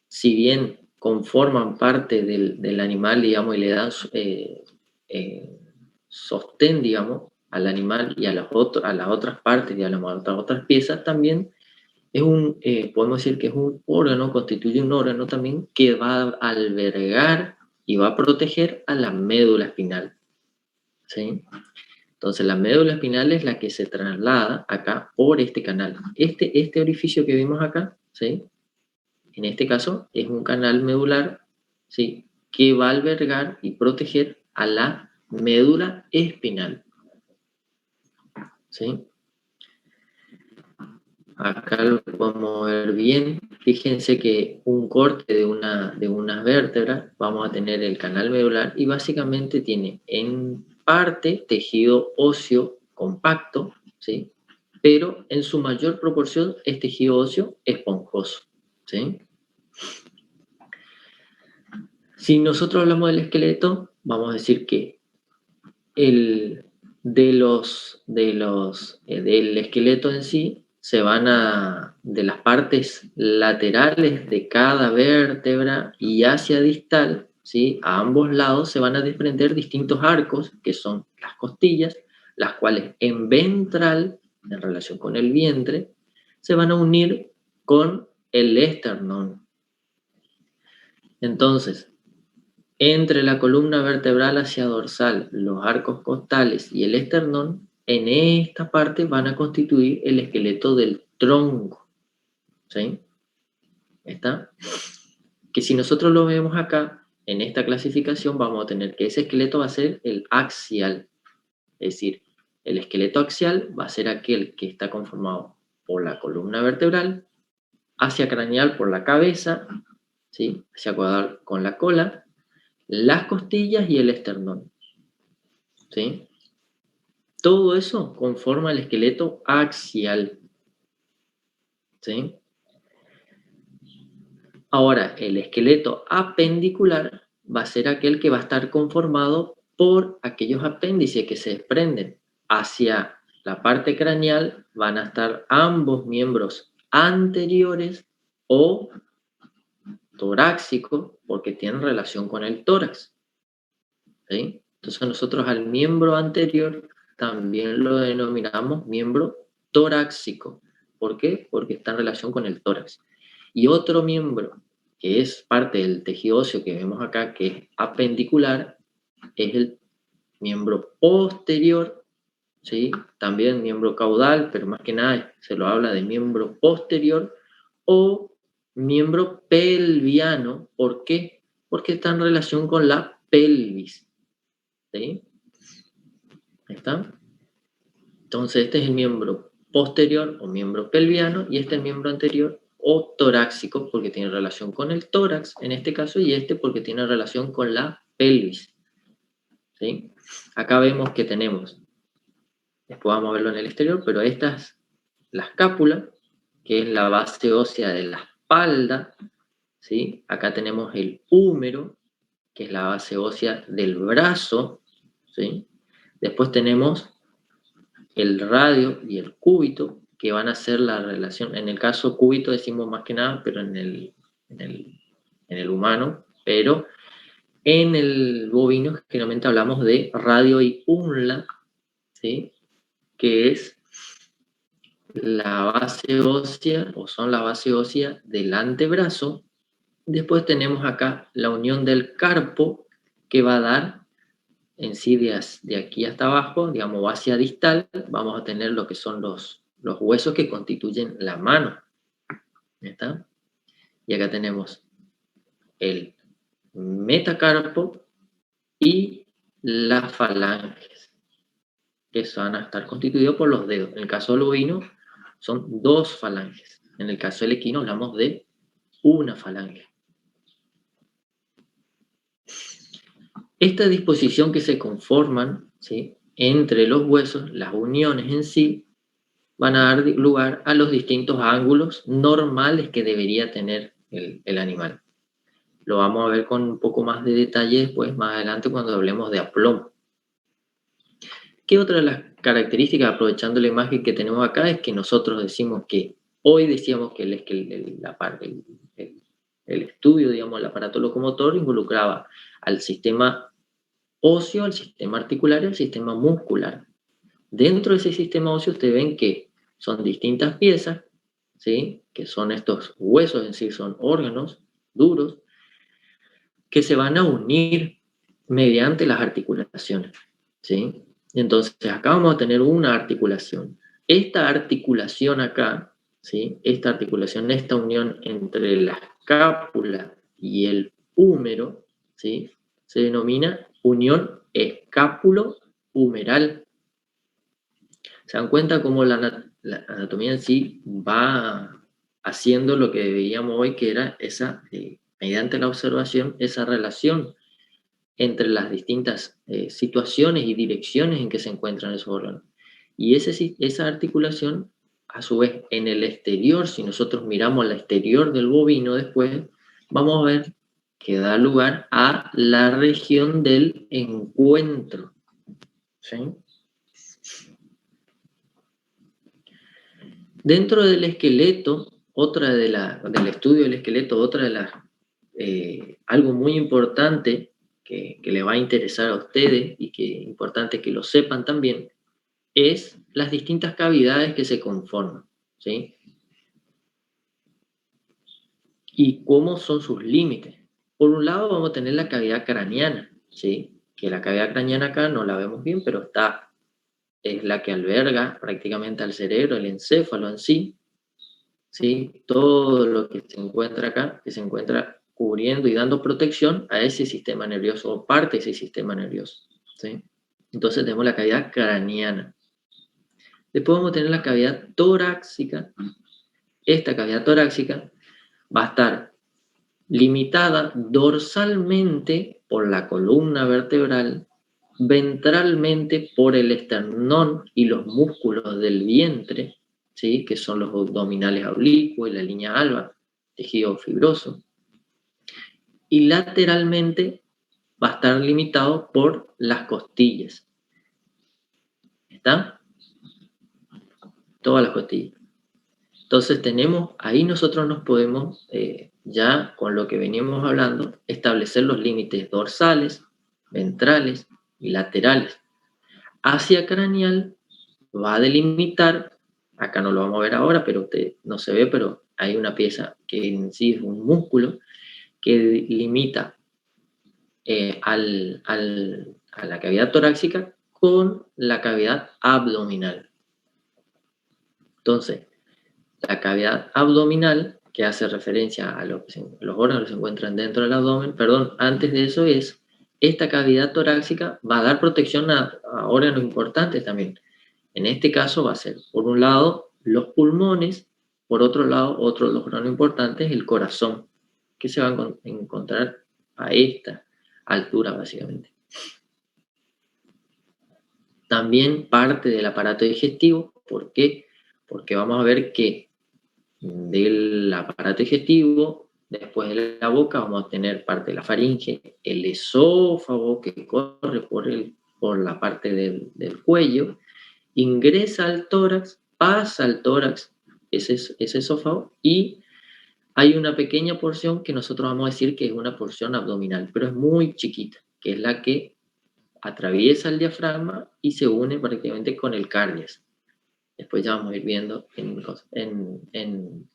si bien conforman parte del animal, digamos, y le dan sostén, digamos, al animal y a las otras partes y a las otras piezas, también podemos decir que es un órgano, constituye un órgano también que va a albergar y va a proteger a la médula espinal, ¿sí? Entonces la médula espinal es la que se traslada acá por este canal. Este orificio que vimos acá, ¿sí? En este caso es un canal medular, ¿sí? Que va a albergar y proteger a la médula espinal, ¿sí? Acá lo podemos ver bien. Fíjense que un corte de unas vértebras, vamos a tener el canal medular y básicamente tiene en parte tejido óseo compacto, ¿sí? Pero en su mayor proporción es tejido óseo esponjoso, ¿sí? Si nosotros hablamos del esqueleto, vamos a decir que del esqueleto en sí, de las partes laterales de cada vértebra y hacia distal, ¿sí? A ambos lados se van a desprender distintos arcos, que son las costillas, las cuales en ventral, en relación con el vientre, se van a unir con el esternón. Entonces, entre la columna vertebral hacia dorsal, los arcos costales y el esternón, en esta parte van a constituir el esqueleto del tronco, ¿sí? ¿Está? Que si nosotros lo vemos acá, en esta clasificación, vamos a tener que ese esqueleto va a ser el axial. Es decir, el esqueleto axial va a ser aquel que está conformado por la columna vertebral, hacia craneal por la cabeza, ¿sí? Hacia caudal con la cola, las costillas y el esternón, ¿sí? Todo eso conforma el esqueleto axial, ¿sí? Ahora, el esqueleto apendicular va a ser aquel que va a estar conformado por aquellos apéndices que se desprenden. Hacia la parte craneal van a estar ambos miembros anteriores o torácicos, porque tienen relación con el tórax, ¿sí? Entonces nosotros al miembro anterior también lo denominamos miembro torácico. ¿Por qué? Porque está en relación con el tórax. Y otro miembro que es parte del tejido óseo que vemos acá, que es apendicular, es el miembro posterior, ¿sí? También miembro caudal, pero más que nada se lo habla de miembro posterior o miembro pelviano. ¿Por qué? Porque está en relación con la pelvis, ¿sí? ¿Está? Entonces este es el miembro posterior o miembro pelviano y este es el miembro anterior o torácico porque tiene relación con el tórax en este caso y este porque tiene relación con la pelvis, ¿sí? Acá vemos que tenemos, después vamos a verlo en el exterior, pero esta es la escápula, que es la base ósea de la espalda, ¿sí? Acá tenemos el húmero, que es la base ósea del brazo, ¿sí? Después tenemos el radio y el cúbito, que van a ser la relación. En el caso cúbito decimos más que nada, pero en el humano, pero en el bovino generalmente hablamos de radio y unla, ¿sí? Que es la base ósea, o son la base ósea del antebrazo. Después tenemos acá la unión del carpo, que va a dar en sí de aquí hasta abajo, digamos, hacia distal, vamos a tener lo que son los huesos que constituyen la mano. ¿Está? Y acá tenemos el metacarpo y las falanges, que van a estar constituidos por los dedos. En el caso del bovino son 2 falanges. En el caso del equino hablamos de una falange. Esta disposición que se conforman, ¿sí?, entre los huesos, las uniones en sí, van a dar lugar a los distintos ángulos normales que debería tener el animal. Lo vamos a ver con un poco más de detalle después, más adelante, cuando hablemos de aplomo. ¿Qué otra de las características, aprovechando la imagen que tenemos acá, es que nosotros decimos que, hoy decíamos que el estudio, digamos, el aparato locomotor involucraba al sistema óseo, al sistema articular y al sistema muscular. Dentro de ese sistema óseo ustedes ven que son distintas piezas, ¿sí? Que son estos huesos en sí, son órganos duros, que se van a unir mediante las articulaciones, ¿sí? Entonces acá vamos a tener una articulación. Esta articulación acá, ¿sí? Esta articulación, esta unión entre la escápula y el húmero, ¿sí? Se denomina unión escápulo-humeral. ¿Se dan cuenta cómo la anatomía en sí va haciendo lo que veíamos hoy, que era esa, mediante la observación, esa relación entre las distintas situaciones y direcciones en que se encuentran esos órganos? Y esa articulación, a su vez, en el exterior, si nosotros miramos al exterior del bovino después, vamos a ver que da lugar a la región del encuentro, ¿sí? Dentro del esqueleto, del estudio del esqueleto, algo muy importante que le va a interesar a ustedes y que es importante que lo sepan también, es las distintas cavidades que se conforman, ¿sí? Y cómo son sus límites. Por un lado vamos a tener la cavidad craneana, ¿sí? Que la cavidad craneana acá no la vemos bien, pero es la que alberga prácticamente al cerebro, el encéfalo en sí, ¿sí? Todo lo que se encuentra acá, que se encuentra cubriendo y dando protección a ese sistema nervioso, o parte de ese sistema nervioso, ¿sí? Entonces tenemos la cavidad craneana. Después vamos a tener la cavidad torácica. Esta cavidad torácica va a estar limitada dorsalmente por la columna vertebral, ventralmente por el esternón y los músculos del vientre, ¿sí? Que son los abdominales oblicuos y la línea alba, tejido fibroso, y lateralmente va a estar limitado por las costillas. ¿Está? Todas las costillas. Entonces ahí nosotros nos podemos, ya con lo que veníamos hablando, establecer los límites dorsales, ventrales y laterales. Hacia craneal va a delimitar, acá no lo vamos a ver ahora, pero no se ve, pero hay una pieza que en sí es un músculo que limita a la cavidad torácica con la cavidad abdominal. Entonces, la cavidad abdominal, que hace referencia a los órganos que se encuentran dentro del abdomen, antes de eso esta cavidad torácica va a dar protección a órganos importantes también. En este caso va a ser, por un lado, los pulmones, por otro lado, otro de los órganos importantes, el corazón, que se va a encontrar a esta altura, básicamente. También parte del aparato digestivo. ¿Por qué? Porque vamos a ver que del aparato digestivo, después de la boca, vamos a tener parte de la faringe, el esófago que corre por la parte del cuello, ingresa al tórax, pasa al tórax ese esófago, y hay una pequeña porción que nosotros vamos a decir que es una porción abdominal, pero es muy chiquita, que es la que atraviesa el diafragma y se une prácticamente con el cardias. Después ya vamos a ir viendo en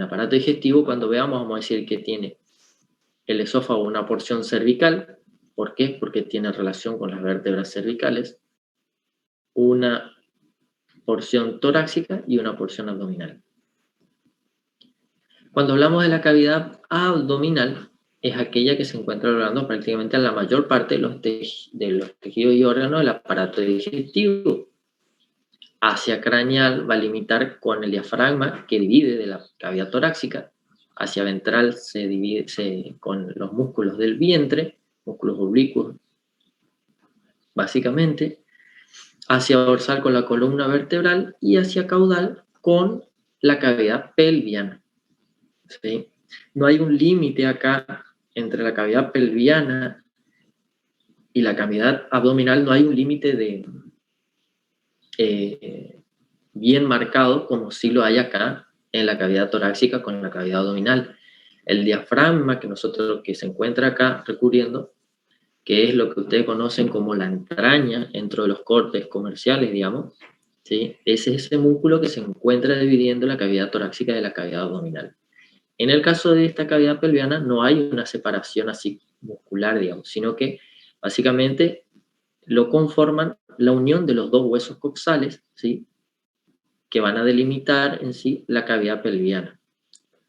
aparato digestivo, cuando veamos, vamos a decir que tiene el esófago una porción cervical. ¿Por qué? Porque tiene relación con las vértebras cervicales, una porción torácica y una porción abdominal. Cuando hablamos de la cavidad abdominal, es aquella que se encuentra albergando prácticamente a la mayor parte de los tejidos y órganos del aparato digestivo. Hacia craneal va a limitar con el diafragma, que divide de la cavidad torácica. Hacia ventral se divide con los músculos del vientre, músculos oblicuos, básicamente. hacia dorsal con la columna vertebral y hacia caudal con la cavidad pelviana. ¿Sí? No hay un límite acá entre la cavidad pelviana y la cavidad abdominal, no hay un límite bien marcado como sí lo hay acá en la cavidad torácica con la cavidad abdominal. El diafragma que se encuentra acá recubriendo, que es lo que ustedes conocen como la entraña dentro de los cortes comerciales, digamos, ¿sí? Ese es ese músculo que se encuentra dividiendo la cavidad torácica de la cavidad abdominal. En el caso de esta cavidad pelviana no hay una separación así muscular, digamos, sino que básicamente lo conforman la unión de los dos huesos coxales, ¿sí? Que van a delimitar en sí la cavidad pelviana,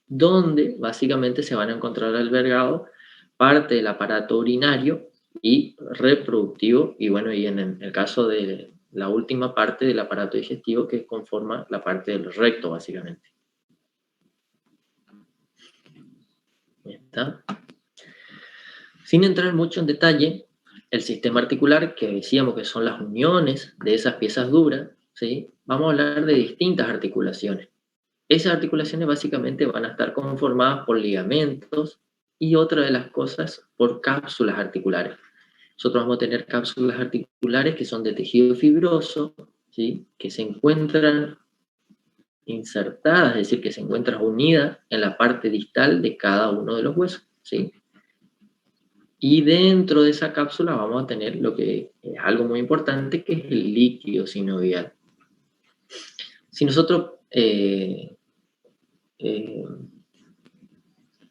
donde básicamente se van a encontrar albergados parte del aparato urinario y reproductivo, y bueno, y en el caso de la última parte del aparato digestivo que conforma la parte del recto, básicamente. ¿Está? Sin entrar mucho en detalle, el sistema articular, que decíamos que son las uniones de esas piezas duras, ¿sí? Vamos a hablar de distintas articulaciones. Esas articulaciones básicamente van a estar conformadas por ligamentos y otra de las cosas por cápsulas articulares. Nosotros vamos a tener cápsulas articulares que son de tejido fibroso, ¿sí? Que se encuentran insertadas, es decir, que se encuentran unidas en la parte distal de cada uno de los huesos, ¿sí? Y dentro de esa cápsula vamos a tener lo que es algo muy importante, que es el líquido sinovial. Si nosotros,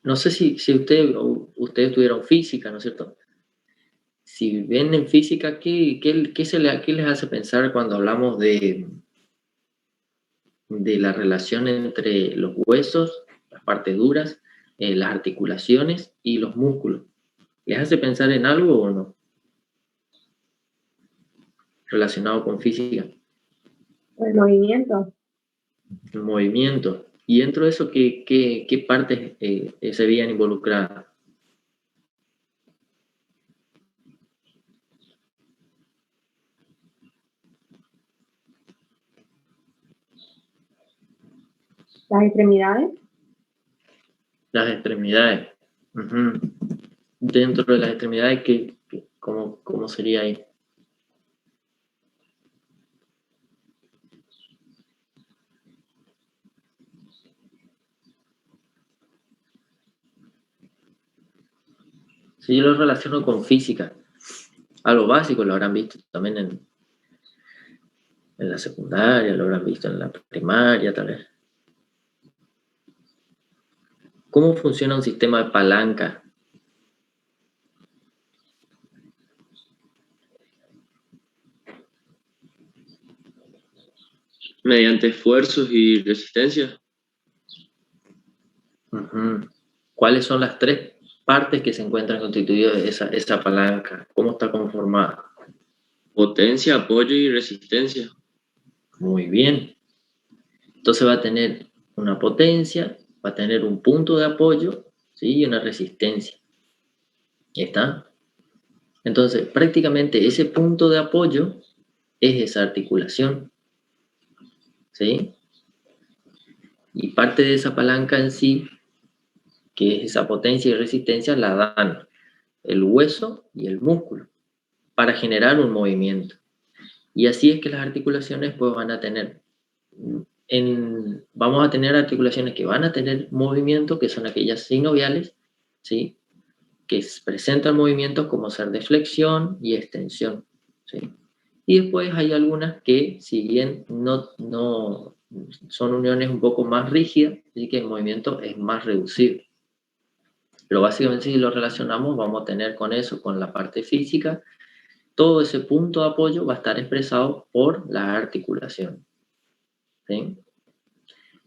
no sé si ustedes tuvieron física, ¿no es cierto? Si ven en física, ¿qué les hace pensar cuando hablamos de la relación entre los huesos, las partes duras, las articulaciones y los músculos? ¿Les hace pensar en algo o no? Relacionado con física. El movimiento. El movimiento. Y dentro de eso, ¿qué partes se veían involucradas? Las extremidades. Las extremidades. Uh-huh. Dentro de las extremidades, ¿cómo sería ahí? Si yo lo relaciono con física, algo básico lo habrán visto también en la secundaria, lo habrán visto en la primaria, tal vez. ¿Cómo funciona un sistema de palanca? Mediante esfuerzos y resistencia. Uh-huh. ¿Cuáles son las tres partes que se encuentran constituidas de esa palanca? ¿Cómo está conformada? Potencia, apoyo y resistencia. Muy bien. Entonces va a tener una potencia, va a tener un punto de apoyo, ¿sí? Y una resistencia. ¿Está? Entonces, prácticamente ese punto de apoyo es esa articulación, ¿sí? Y parte de esa palanca en sí, que es esa potencia y resistencia, la dan el hueso y el músculo para generar un movimiento. Y así es que las articulaciones pues van a tener, vamos a tener articulaciones que van a tener movimiento, que son aquellas sinoviales, ¿sí? Que presentan movimientos como ser de flexión y extensión, ¿sí? Y después hay algunas que, si bien no son uniones un poco más rígidas, así que el movimiento es más reducido. Pero básicamente si lo relacionamos, vamos a tener con eso, con la parte física, todo ese punto de apoyo va a estar expresado por la articulación, ¿sí?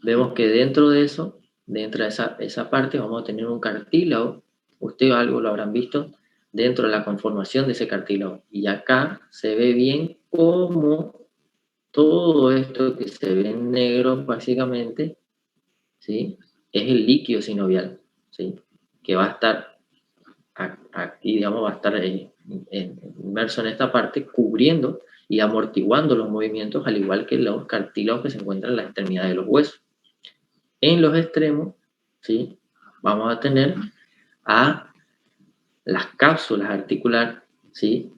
Vemos que dentro de eso, dentro de esa parte, vamos a tener un cartílago. Ustedes algo lo habrán visto dentro de la conformación de ese cartílago. Y acá se ve bien cómo todo esto que se ve en negro, básicamente, ¿sí? Es el líquido sinovial, ¿sí? Que va a estar aquí, digamos, va a estar inmerso en esta parte, cubriendo y amortiguando los movimientos, al igual que los cartílagos que se encuentran en la extremidad de los huesos. En los extremos, ¿sí?, vamos a tener a las cápsulas articulares, ¿sí?,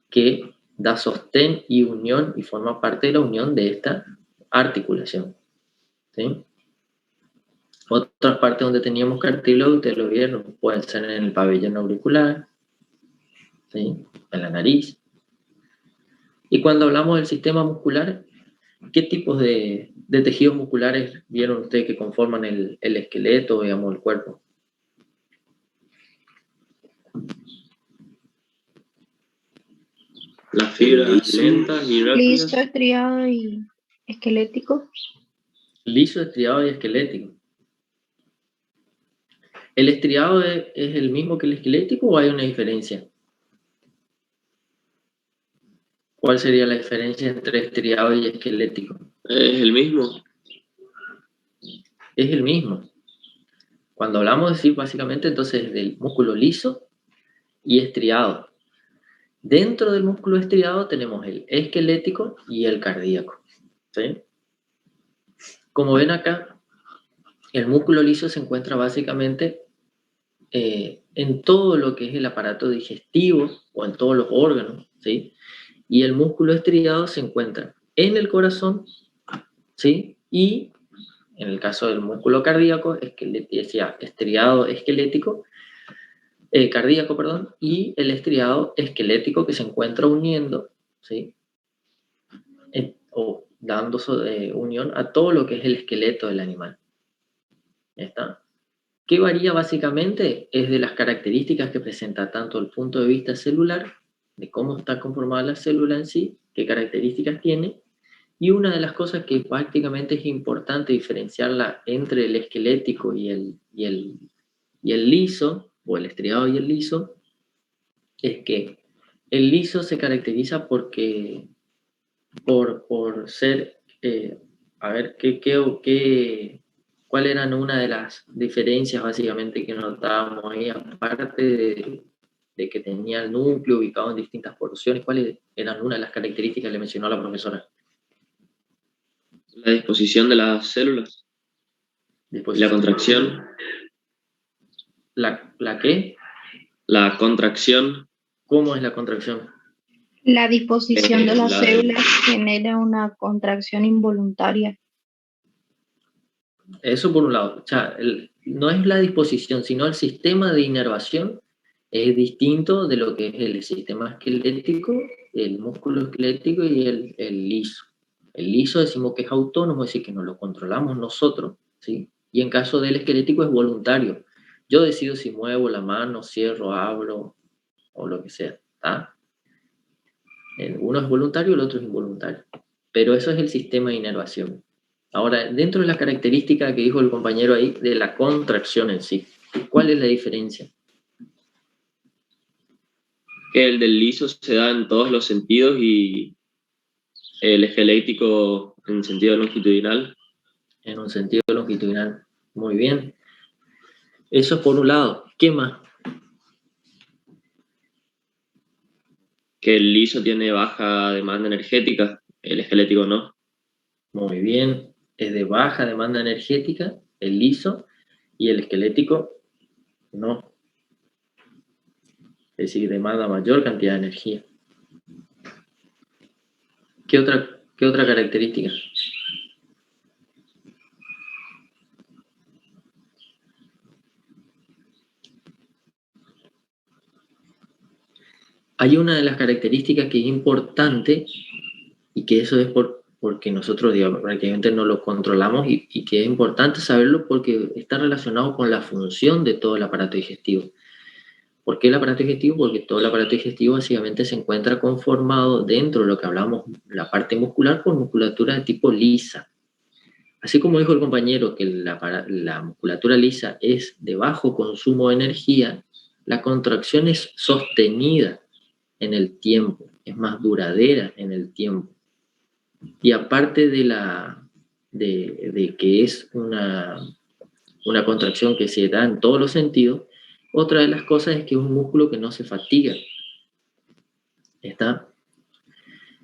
que da sostén y unión y forma parte de la unión de esta articulación, ¿sí? Otras partes donde teníamos cartílago, ustedes lo vieron, pueden ser en el pabellón auricular, ¿sí?, en la nariz. Y cuando hablamos del sistema muscular, ¿qué tipos de tejidos musculares vieron ustedes que conforman el esqueleto, digamos, el cuerpo? Las fibras lentas y rápidas. Liso, estriado y esquelético. Liso, estriado y esquelético. ¿El estriado es el mismo que el esquelético o hay una diferencia? ¿Cuál sería la diferencia entre estriado y esquelético? Es el mismo. Es el mismo. Cuando hablamos de decir básicamente entonces del músculo liso y estriado. Dentro del músculo estriado tenemos el esquelético y el cardíaco, ¿sí? Como ven acá, el músculo liso se encuentra básicamente en todo lo que es el aparato digestivo o en todos los órganos, ¿sí? Y el músculo estriado se encuentra en el corazón, ¿sí? Y en el caso del músculo cardíaco, estriado esquelético, cardíaco, perdón, y el estriado esquelético que se encuentra uniendo, ¿sí?, o dando unión a todo lo que es el esqueleto del animal. ¿Está? ¿Qué varía básicamente? Es de las características que presenta tanto el punto de vista celular, de cómo está conformada la célula en sí, qué características tiene, y una de las cosas que prácticamente es importante diferenciarla entre el esquelético y el liso, o el estriado y el liso, es que el liso se caracteriza por ser, a ver, ¿cuál eran una de las diferencias básicamente que notábamos ahí, aparte de que tenía el núcleo ubicado en distintas porciones? ¿Cuáles eran una de las características que le mencionó la profesora? La disposición de las células. Y la contracción. ¿La qué? La contracción. ¿Cómo es la contracción? La disposición de las células genera una contracción involuntaria. Eso por un lado. O sea, no es la disposición, sino el sistema de inervación es distinto de lo que es el sistema esquelético, el músculo esquelético y el liso. El liso decimos que es autónomo, es decir, que nos lo controlamos nosotros, ¿sí? Y en caso del esquelético es voluntario. Yo decido si muevo la mano, cierro, abro, o lo que sea, ¿está? Uno es voluntario, el otro es involuntario. Pero eso es el sistema de inervación. Ahora, dentro de la característica que dijo el compañero ahí, de la contracción en sí, ¿cuál es la diferencia? Que el del liso se da en todos los sentidos y el esquelético en sentido longitudinal. En un sentido longitudinal. Muy bien. Eso es por un lado. ¿Qué más? Que el liso tiene baja demanda energética, el esquelético no. Muy bien. Es de baja demanda energética, el liso, y el esquelético no. Es decir, demanda mayor cantidad de energía. ¿Qué otra característica? Hay una de las características que es importante, y que eso es porque nosotros, digamos, prácticamente no lo controlamos, y que es importante saberlo porque está relacionado con la función de todo el aparato digestivo. ¿Por qué el aparato digestivo? Porque todo el aparato digestivo básicamente se encuentra conformado dentro de lo que hablamos, la parte muscular, por musculatura de tipo lisa. Así como dijo el compañero que la musculatura lisa es de bajo consumo de energía, la contracción es sostenida en el tiempo, es más duradera en el tiempo. Y aparte de que es una contracción que se da en todos los sentidos, otra de las cosas es que es un músculo que no se fatiga. ¿Está?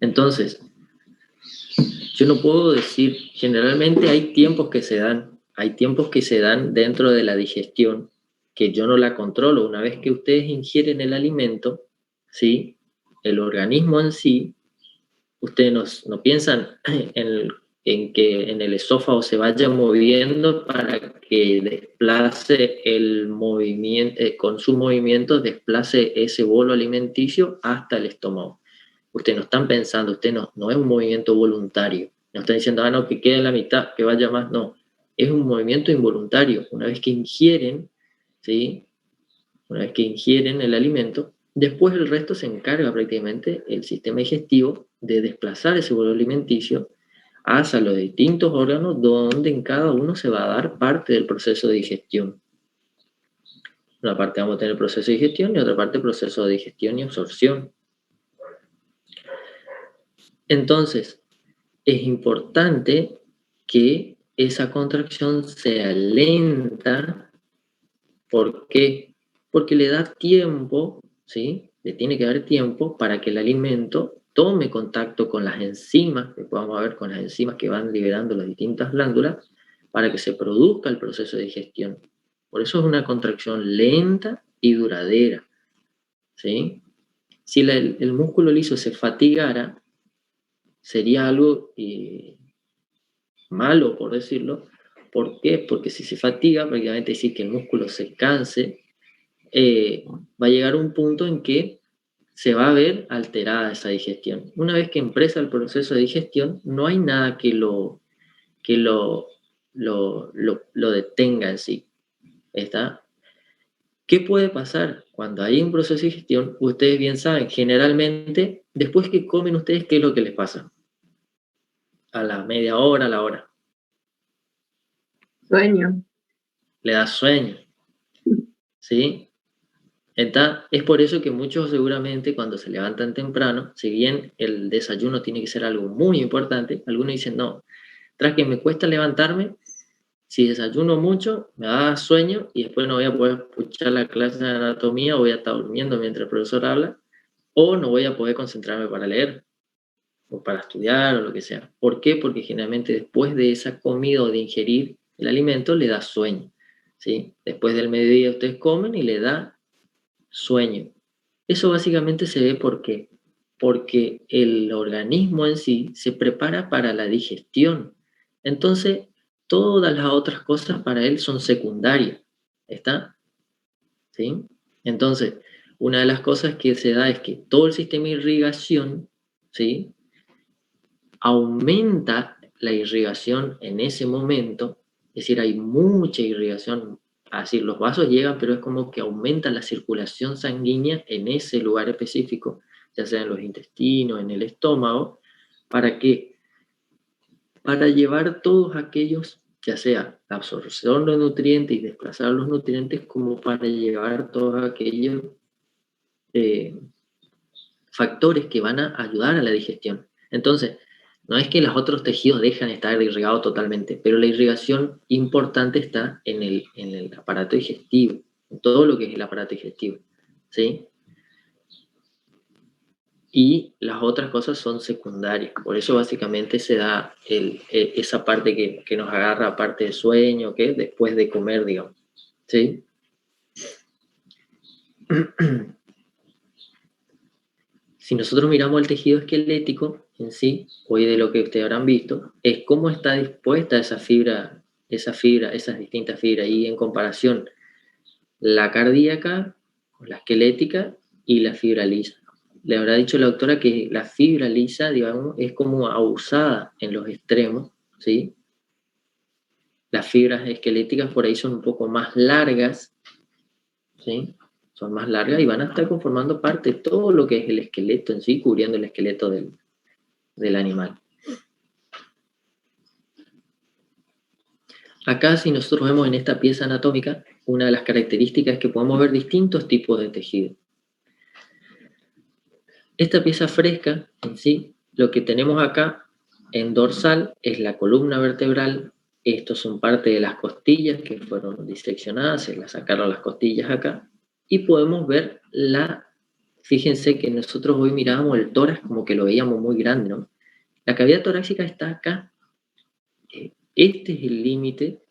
Entonces, yo no puedo decir, generalmente hay tiempos que se dan dentro de la digestión que yo no la controlo. Una vez que ustedes ingieren el alimento, ¿sí? El organismo en sí, ustedes no piensan en que en el esófago se vaya moviendo para que desplace el movimiento, con su movimiento desplace ese bolo alimenticio hasta el estómago. Ustedes no están pensando, no es un movimiento voluntario. No están diciendo, no, que quede en la mitad, que vaya más. No, es un movimiento involuntario. Una vez que ingieren, ¿sí? Una vez que ingieren el alimento, después el resto se encarga prácticamente el sistema digestivo de desplazar ese bolo alimenticio hacia los distintos órganos donde en cada uno se va a dar parte del proceso de digestión. Una parte vamos a tener el proceso de digestión y otra parte el proceso de digestión y absorción. Entonces, es importante que esa contracción sea lenta. ¿Por qué? Porque le da tiempo, ¿sí? Le tiene que dar tiempo para que el alimento tome contacto con las enzimas, que podamos ver con las enzimas que van liberando las distintas glándulas, para que se produzca el proceso de digestión. Por eso es una contracción lenta y duradera, ¿sí? Si el músculo liso se fatigara, sería algo malo, por decirlo. ¿Por qué? Porque si se fatiga, prácticamente decir que el músculo se canse, va a llegar un punto en que se va a ver alterada esa digestión. Una vez que empieza el proceso de digestión, no hay nada que lo detenga en sí. ¿Está? ¿Qué puede pasar? Cuando hay un proceso de digestión, ustedes bien saben, generalmente, después que comen ustedes, ¿qué es lo que les pasa? A la media hora, a la hora. Sueño. Le da sueño. ¿Sí? Entonces, es por eso que muchos seguramente cuando se levantan temprano, si bien el desayuno tiene que ser algo muy importante, algunos dicen, no, tras que me cuesta levantarme, si desayuno mucho, me va a dar sueño y después no voy a poder escuchar la clase de anatomía o voy a estar durmiendo mientras el profesor habla, o no voy a poder concentrarme para leer, o para estudiar, o lo que sea. ¿Por qué? Porque generalmente después de esa comida o de ingerir el alimento, le da sueño, ¿sí? Después del mediodía ustedes comen y le da sueño. Eso básicamente se ve porque el organismo en sí se prepara para la digestión. Entonces, todas las otras cosas para él son secundarias. ¿Está? ¿Sí? Entonces, una de las cosas que se da es que todo el sistema de irrigación, ¿sí? Aumenta la irrigación en ese momento, es decir, hay mucha irrigación, así los vasos llegan, pero es como que aumenta la circulación sanguínea en ese lugar específico, ya sea en los intestinos, en el estómago, ¿para qué? Para llevar todos aquellos, ya sea la absorción de los nutrientes y desplazar los nutrientes, como para llevar todos aquellos factores que van a ayudar a la digestión. Entonces, no es que los otros tejidos dejan de estar irrigados totalmente, pero la irrigación importante está en el aparato digestivo, en todo lo que es el aparato digestivo, ¿sí? Y las otras cosas son secundarias. Por eso básicamente se da esa parte que nos agarra, aparte de sueño, que después de comer, digamos, ¿sí? Si nosotros miramos el tejido esquelético en sí, hoy de lo que ustedes habrán visto, es cómo está dispuesta esa fibra, esas distintas fibras, y en comparación la cardíaca, la esquelética y la fibra lisa. Le habrá dicho la doctora que la fibra lisa, digamos, es como abusada en los extremos, ¿sí? Las fibras esqueléticas por ahí son un poco más largas, ¿sí? Son más largas y van a estar conformando parte de todo lo que es el esqueleto en sí, cubriendo el esqueleto del animal. Acá, si nosotros vemos en esta pieza anatómica, una de las características es que podemos ver distintos tipos de tejido. Esta pieza fresca en sí, lo que tenemos acá en dorsal es la columna vertebral. Estos son parte de las costillas que fueron diseccionadas, se las sacaron las costillas acá, y podemos ver fíjense que nosotros hoy mirábamos el tórax como que lo veíamos muy grande, ¿no? La cavidad torácica está acá. Este es el límite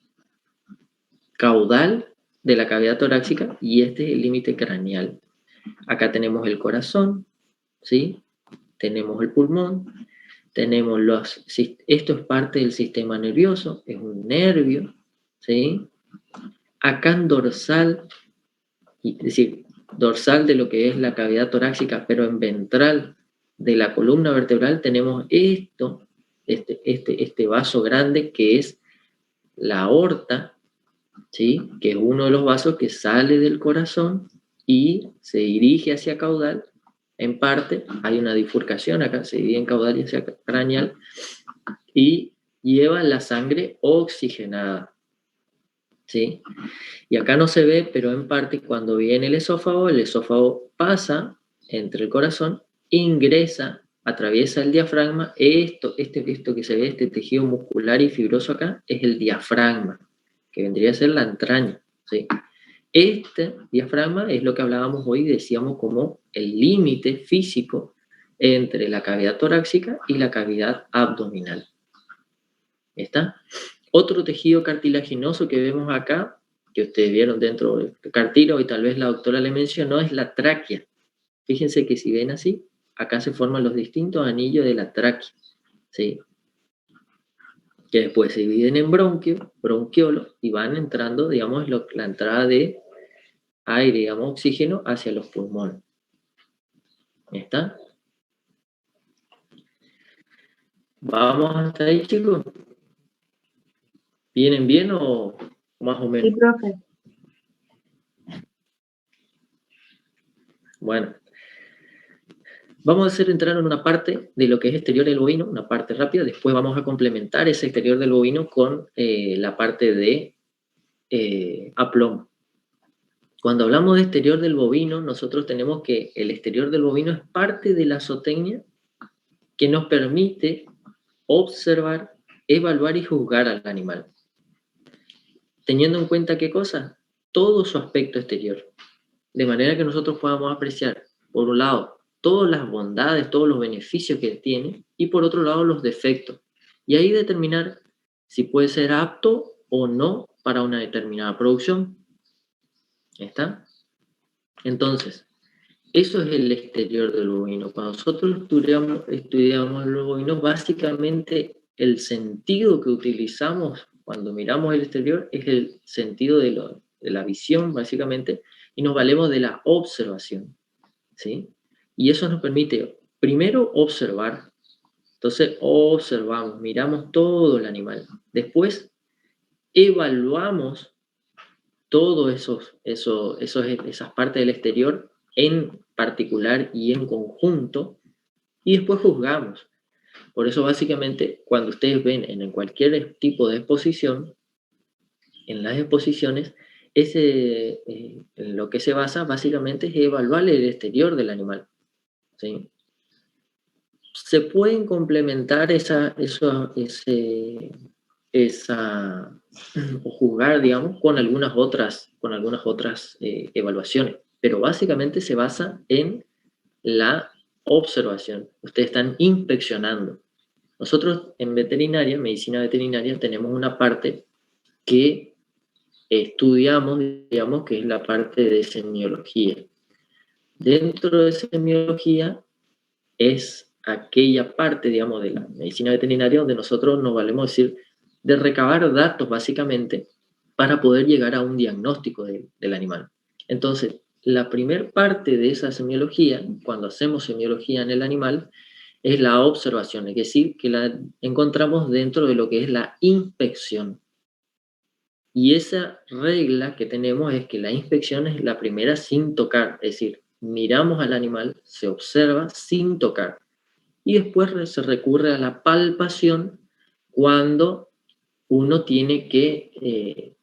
caudal de la cavidad torácica y este es el límite craneal. Acá tenemos el corazón, ¿sí? Tenemos el pulmón, tenemos esto es parte del sistema nervioso, es un nervio, ¿sí? Acá en dorsal, es decir, dorsal de lo que es la cavidad torácica, pero en ventral de la columna vertebral tenemos esto, este vaso grande que es la aorta, ¿sí? Que es uno de los vasos que sale del corazón y se dirige hacia caudal. En parte hay una bifurcación acá, se divide en caudal y hacia craneal, y lleva la sangre oxigenada, ¿sí? Y acá no se ve, pero en parte cuando viene el esófago pasa entre el corazón, ingresa, atraviesa el diafragma. Esto que se ve, este tejido muscular y fibroso acá, es el diafragma, que vendría a ser la entraña, ¿sí? Este diafragma es lo que hablábamos hoy, decíamos como el límite físico entre la cavidad torácica y la cavidad abdominal. ¿Está? Otro tejido cartilaginoso que vemos acá, que ustedes vieron dentro del cartílago y tal vez la doctora le mencionó, es la tráquea. Fíjense que si ven así, acá se forman los distintos anillos de la tráquea, ¿sí? Que después se dividen en bronquio, bronquiolo, y van entrando, digamos, la entrada de aire, digamos, oxígeno hacia los pulmones. ¿Está? ¿Vamos hasta ahí, chicos? ¿Vienen bien o más o menos? Sí, profe. Bueno. Vamos a hacer entrar en una parte de lo que es exterior del bovino, una parte rápida, después vamos a complementar ese exterior del bovino con la parte de aplomo. Cuando hablamos de exterior del bovino, nosotros tenemos que el exterior del bovino es parte de la zootecnia que nos permite observar, evaluar y juzgar al animal. Teniendo en cuenta ¿qué cosa? Todo su aspecto exterior. De manera que nosotros podamos apreciar, por un lado, todas las bondades, todos los beneficios que tiene, y por otro lado los defectos. Y ahí determinar si puede ser apto o no para una determinada producción. ¿Está? Entonces, eso es el exterior del bovino. Cuando nosotros estudiamos los bovinos, básicamente el sentido que utilizamos cuando miramos el exterior es el sentido de la visión, básicamente, y nos valemos de la observación, ¿sí? Y eso nos permite, primero, observar. Entonces, observamos, miramos todo el animal. Después, evaluamos todas esas partes del exterior en particular y en conjunto, y después juzgamos. Por eso, básicamente, cuando ustedes ven en cualquier tipo de exposición, en las exposiciones, en lo que se basa básicamente es evaluar el exterior del animal, ¿sí? Se pueden complementar o juzgar, digamos, con algunas otras evaluaciones, pero básicamente se basa en la observación. Ustedes están inspeccionando. Nosotros en veterinaria, medicina veterinaria, tenemos una parte que estudiamos, digamos, que es la parte de semiología. Dentro de semiología es aquella parte, digamos, de la medicina veterinaria donde nosotros nos valemos decir de recabar datos, básicamente, para poder llegar a un diagnóstico del animal. Entonces, la primera parte de esa semiología, cuando hacemos semiología en el animal, es la observación, es decir, que la encontramos dentro de lo que es la inspección. Y esa regla que tenemos es que la inspección es la primera sin tocar, es decir, miramos al animal, se observa sin tocar. Y después se recurre a la palpación cuando uno tiene que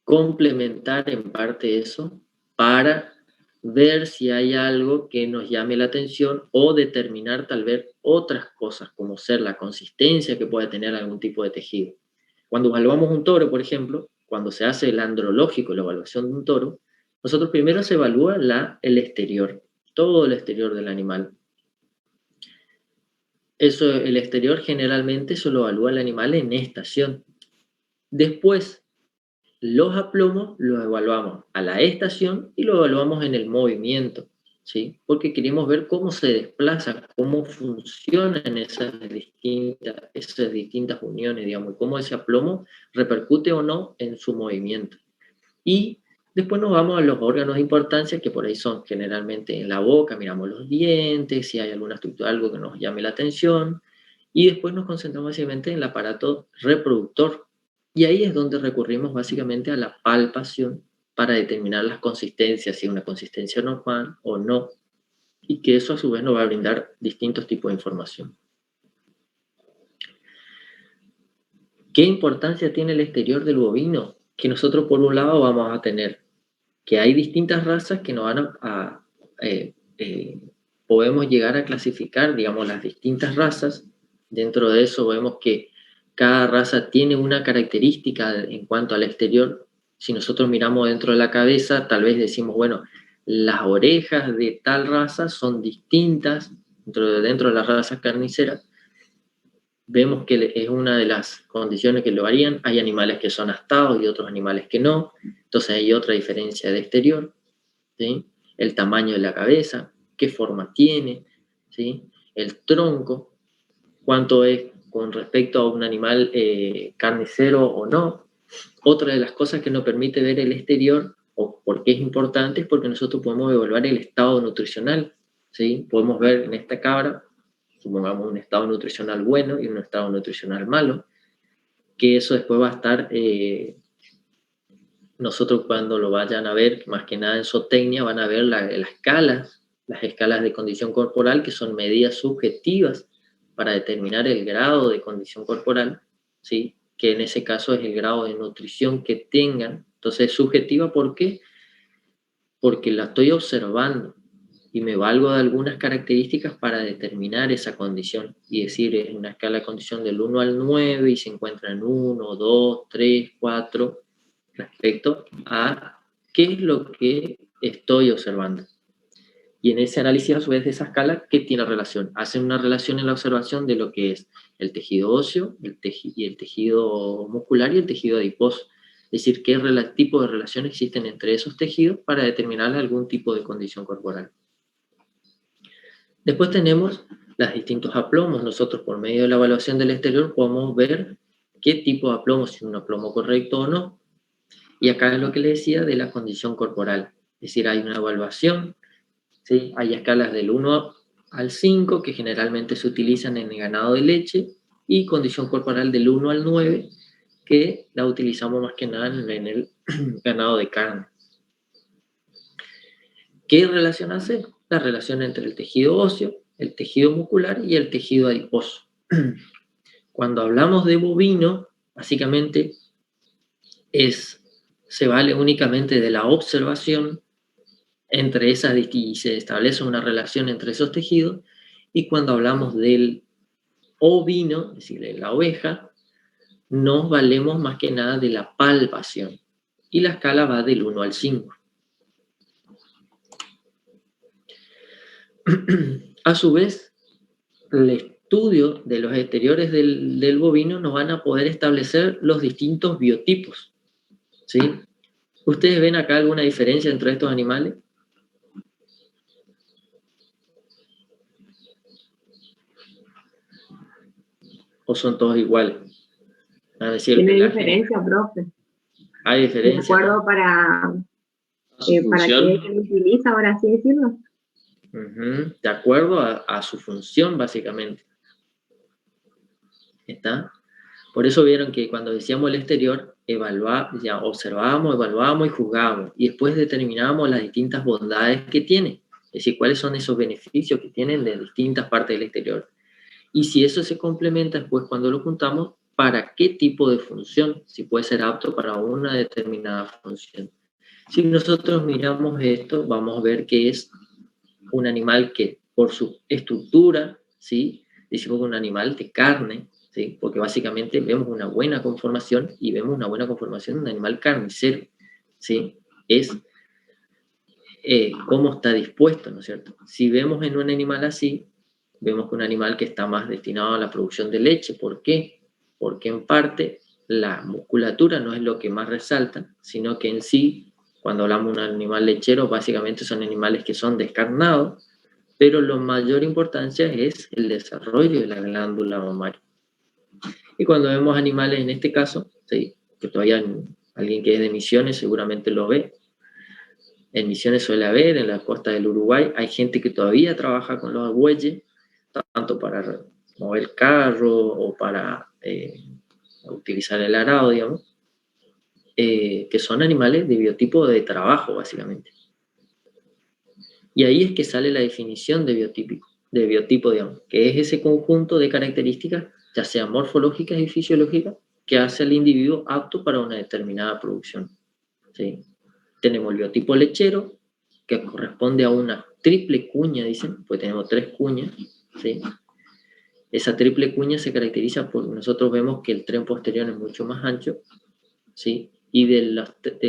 complementar en parte eso para ver si hay algo que nos llame la atención o determinar tal vez otras cosas, como ser la consistencia que puede tener algún tipo de tejido. Cuando evaluamos un toro, por ejemplo, cuando se hace el andrológico, la evaluación de un toro, nosotros primero se evalúa el exterior, todo el exterior del animal. Eso, el exterior generalmente se lo evalúa el animal en estación. Después, los aplomos los evaluamos a la estación y lo evaluamos en el movimiento, ¿sí? Porque queremos ver cómo se desplaza, cómo funcionan esas distintas uniones, digamos, cómo ese aplomo repercute o no en su movimiento. Y después nos vamos a los órganos de importancia, que por ahí son generalmente en la boca, miramos los dientes, si hay alguna estructura, algo que nos llame la atención, y después nos concentramos básicamente en el aparato reproductor. Y ahí es donde recurrimos básicamente a la palpación para determinar las consistencias, si es una consistencia normal o no, y que eso a su vez nos va a brindar distintos tipos de información. ¿Qué importancia tiene el exterior del bovino? Que nosotros por un lado vamos a tener que hay distintas razas que nos van podemos llegar a clasificar, digamos, las distintas razas. Dentro de eso vemos que cada raza tiene una característica en cuanto al exterior. Si nosotros miramos dentro de la cabeza, tal vez decimos, bueno, las orejas de tal raza son distintas dentro de las razas carniceras. Vemos que es una de las condiciones que lo varían. Hay animales que son astados y otros animales que no. Entonces hay otra diferencia de exterior, ¿sí? El tamaño de la cabeza, qué forma tiene, ¿sí? El tronco, cuánto es con respecto a un animal carnicero o no. Otra de las cosas que nos permite ver el exterior, o por qué es importante, es porque nosotros podemos evaluar el estado nutricional, ¿sí? Podemos ver en esta cabra, supongamos un estado nutricional bueno y un estado nutricional malo, que eso después va a estar, nosotros cuando lo vayan a ver, más que nada en zootecnia, van a ver las escalas de condición corporal, que son medidas subjetivas para determinar el grado de condición corporal, ¿sí? Que en ese caso es el grado de nutrición que tengan. Entonces es subjetiva, ¿por qué? Porque la estoy observando y me valgo de algunas características para determinar esa condición y decir, es una escala de condición del 1 al 9 y se encuentra en 1, 2, 3, 4, respecto a qué es lo que estoy observando. Y en ese análisis, a su vez, de esa escala, ¿qué tiene relación? Hacen una relación en la observación de lo que es el tejido óseo, el tejido muscular y el tejido adiposo. Es decir, qué tipo de relación existen entre esos tejidos para determinar algún tipo de condición corporal. Después tenemos los distintos aplomos. Nosotros, por medio de la evaluación del exterior, podemos ver qué tipo de aplomo, si es un aplomo correcto o no. Y acá es lo que les decía de la condición corporal. Es decir, hay una evaluación, ¿sí? Hay escalas del 1 al 5 que generalmente se utilizan en el ganado de leche y condición corporal del 1 al 9 que la utilizamos más que nada en el ganado de carne. ¿Qué relación hace? La relación entre el tejido óseo, el tejido muscular y el tejido adiposo. Cuando hablamos de bovino, básicamente se vale únicamente de la observación entre esas y se establece una relación entre esos tejidos, y cuando hablamos del ovino, es decir, de la oveja, nos valemos más que nada de la palpación, y la escala va del 1 al 5. A su vez, el estudio de los exteriores del bovino nos van a poder establecer los distintos biotipos, ¿sí? ¿Ustedes ven acá alguna diferencia entre estos animales? ¿O son todos iguales? Tiene diferencia, profe. Hay diferencia. De acuerdo para qué se utiliza, ahora así decirlo. De acuerdo a su función, básicamente. ¿Está? Por eso vieron que cuando decíamos el exterior, ya observábamos, evaluábamos y juzgábamos. Y después determinábamos las distintas bondades que tiene. Es decir, cuáles son esos beneficios que tienen de distintas partes del exterior. Y si eso se complementa después cuando lo juntamos, ¿para qué tipo de función? Si puede ser apto para una determinada función. Si nosotros miramos esto, vamos a ver que es un animal que por su estructura, ¿sí? Decimos que un animal de carne, ¿sí? Porque básicamente vemos una buena conformación y vemos una buena conformación de un animal carnicero, ¿sí? Es cómo está dispuesto, ¿no es cierto? Si vemos en un animal así, vemos que un animal que está más destinado a la producción de leche. ¿Por qué? Porque en parte la musculatura no es lo que más resalta, sino que en sí, cuando hablamos de un animal lechero, básicamente son animales que son descarnados, pero la mayor importancia es el desarrollo de la glándula mamaria. Y cuando vemos animales en este caso, ¿sí?, que todavía alguien que es de Misiones seguramente lo ve, en Misiones suele haber, en la costa del Uruguay, hay gente que todavía trabaja con los bueyes, tanto para mover carro o para utilizar el arado, digamos, que son animales de biotipo de trabajo, básicamente. Y ahí es que sale la definición de biotipo, digamos, que es ese conjunto de características, ya sea morfológicas y fisiológicas, que hace al individuo apto para una determinada producción. ¿Sí? Tenemos el biotipo lechero, que corresponde a una triple cuña, dicen, pues tenemos 3 cuñas, ¿sí? Esa triple cuña se caracteriza por, nosotros vemos que el tren posterior es mucho más ancho, ¿sí? Y de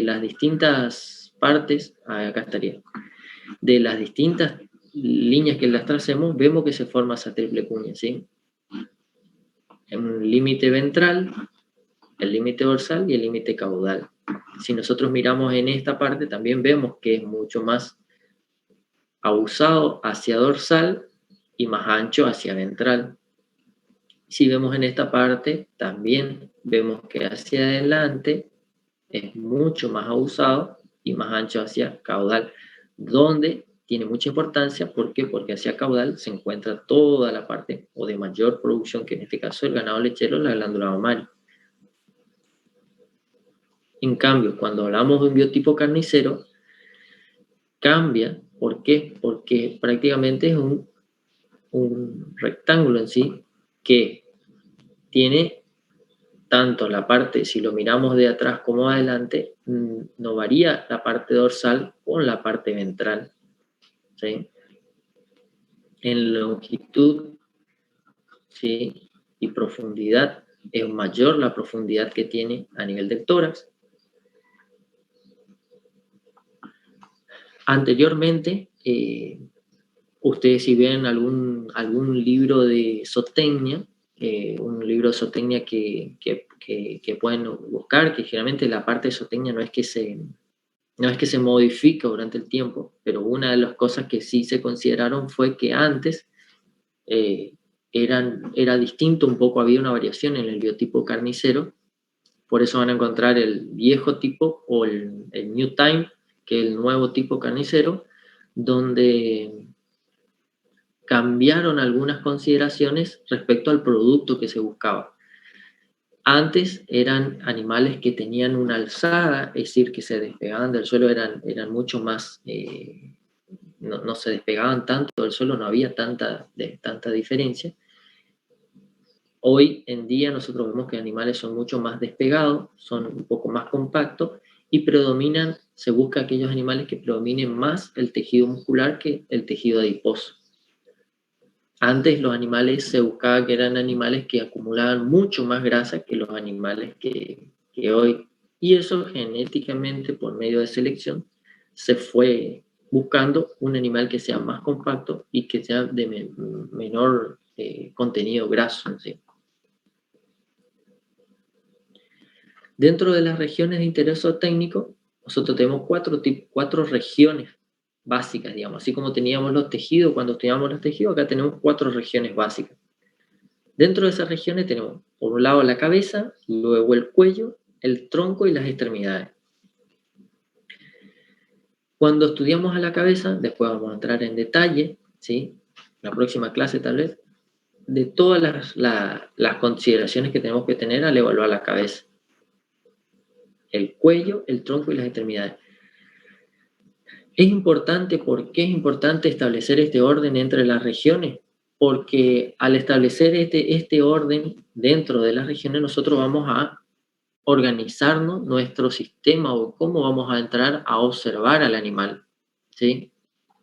las distintas partes, acá estaría, de las distintas líneas que las tracemos, vemos que se forma esa triple cuña, ¿sí? Un límite ventral, el límite dorsal y el límite caudal. Si nosotros miramos en esta parte, también vemos que es mucho más abusado hacia dorsal y más ancho hacia ventral. Si vemos en esta parte, también vemos que hacia adelante es mucho más abusado y más ancho hacia caudal, donde tiene mucha importancia. ¿Por qué? Porque hacia caudal se encuentra toda la parte o de mayor producción, que en este caso el ganado lechero, la glándula mamaria. En cambio, cuando hablamos de un biotipo carnicero, cambia. ¿Por qué? Porque prácticamente es un rectángulo en sí que tiene tanto la parte, si lo miramos de atrás como adelante, no varía la parte dorsal con la parte ventral, ¿sí? En longitud, ¿sí?, y profundidad, es mayor la profundidad que tiene a nivel del tórax. Anteriormente, ustedes si ven algún libro de zootecnia, un libro de zootecnia que pueden buscar, que generalmente la parte de zootecnia no es que se modifica durante el tiempo, pero una de las cosas que sí se consideraron fue que antes era distinto un poco, había una variación en el biotipo carnicero. Por eso van a encontrar el viejo tipo o el New Time, que es el nuevo tipo carnicero, donde cambiaron algunas consideraciones respecto al producto que se buscaba. Antes eran animales que tenían una alzada, es decir, que se despegaban del suelo, eran mucho más, no se despegaban tanto del suelo, no había tanta diferencia. Hoy en día nosotros vemos que animales son mucho más despegados, son un poco más compactos y se busca aquellos animales que predominen más el tejido muscular que el tejido adiposo. Antes los animales se buscaba que eran animales que acumulaban mucho más grasa que los animales que hoy. Y eso genéticamente, por medio de selección, se fue buscando un animal que sea más compacto y que sea de menor contenido graso, ¿sí? Dentro de las regiones de interés zootécnico, nosotros tenemos cuatro regiones básicas, digamos. Así como teníamos los tejidos, cuando estudiamos los tejidos, acá tenemos 4 regiones básicas. Dentro de esas regiones tenemos, por un lado, la cabeza, luego el cuello, el tronco y las extremidades. Cuando estudiamos a la cabeza, después vamos a entrar en detalle, ¿sí?, la próxima clase tal vez, de todas las consideraciones que tenemos que tener al evaluar la cabeza. El cuello, el tronco y las extremidades. Es importante, ¿por qué es importante establecer este orden entre las regiones? Porque al establecer este orden dentro de las regiones, nosotros vamos a organizarnos nuestro sistema o cómo vamos a entrar a observar al animal, ¿sí?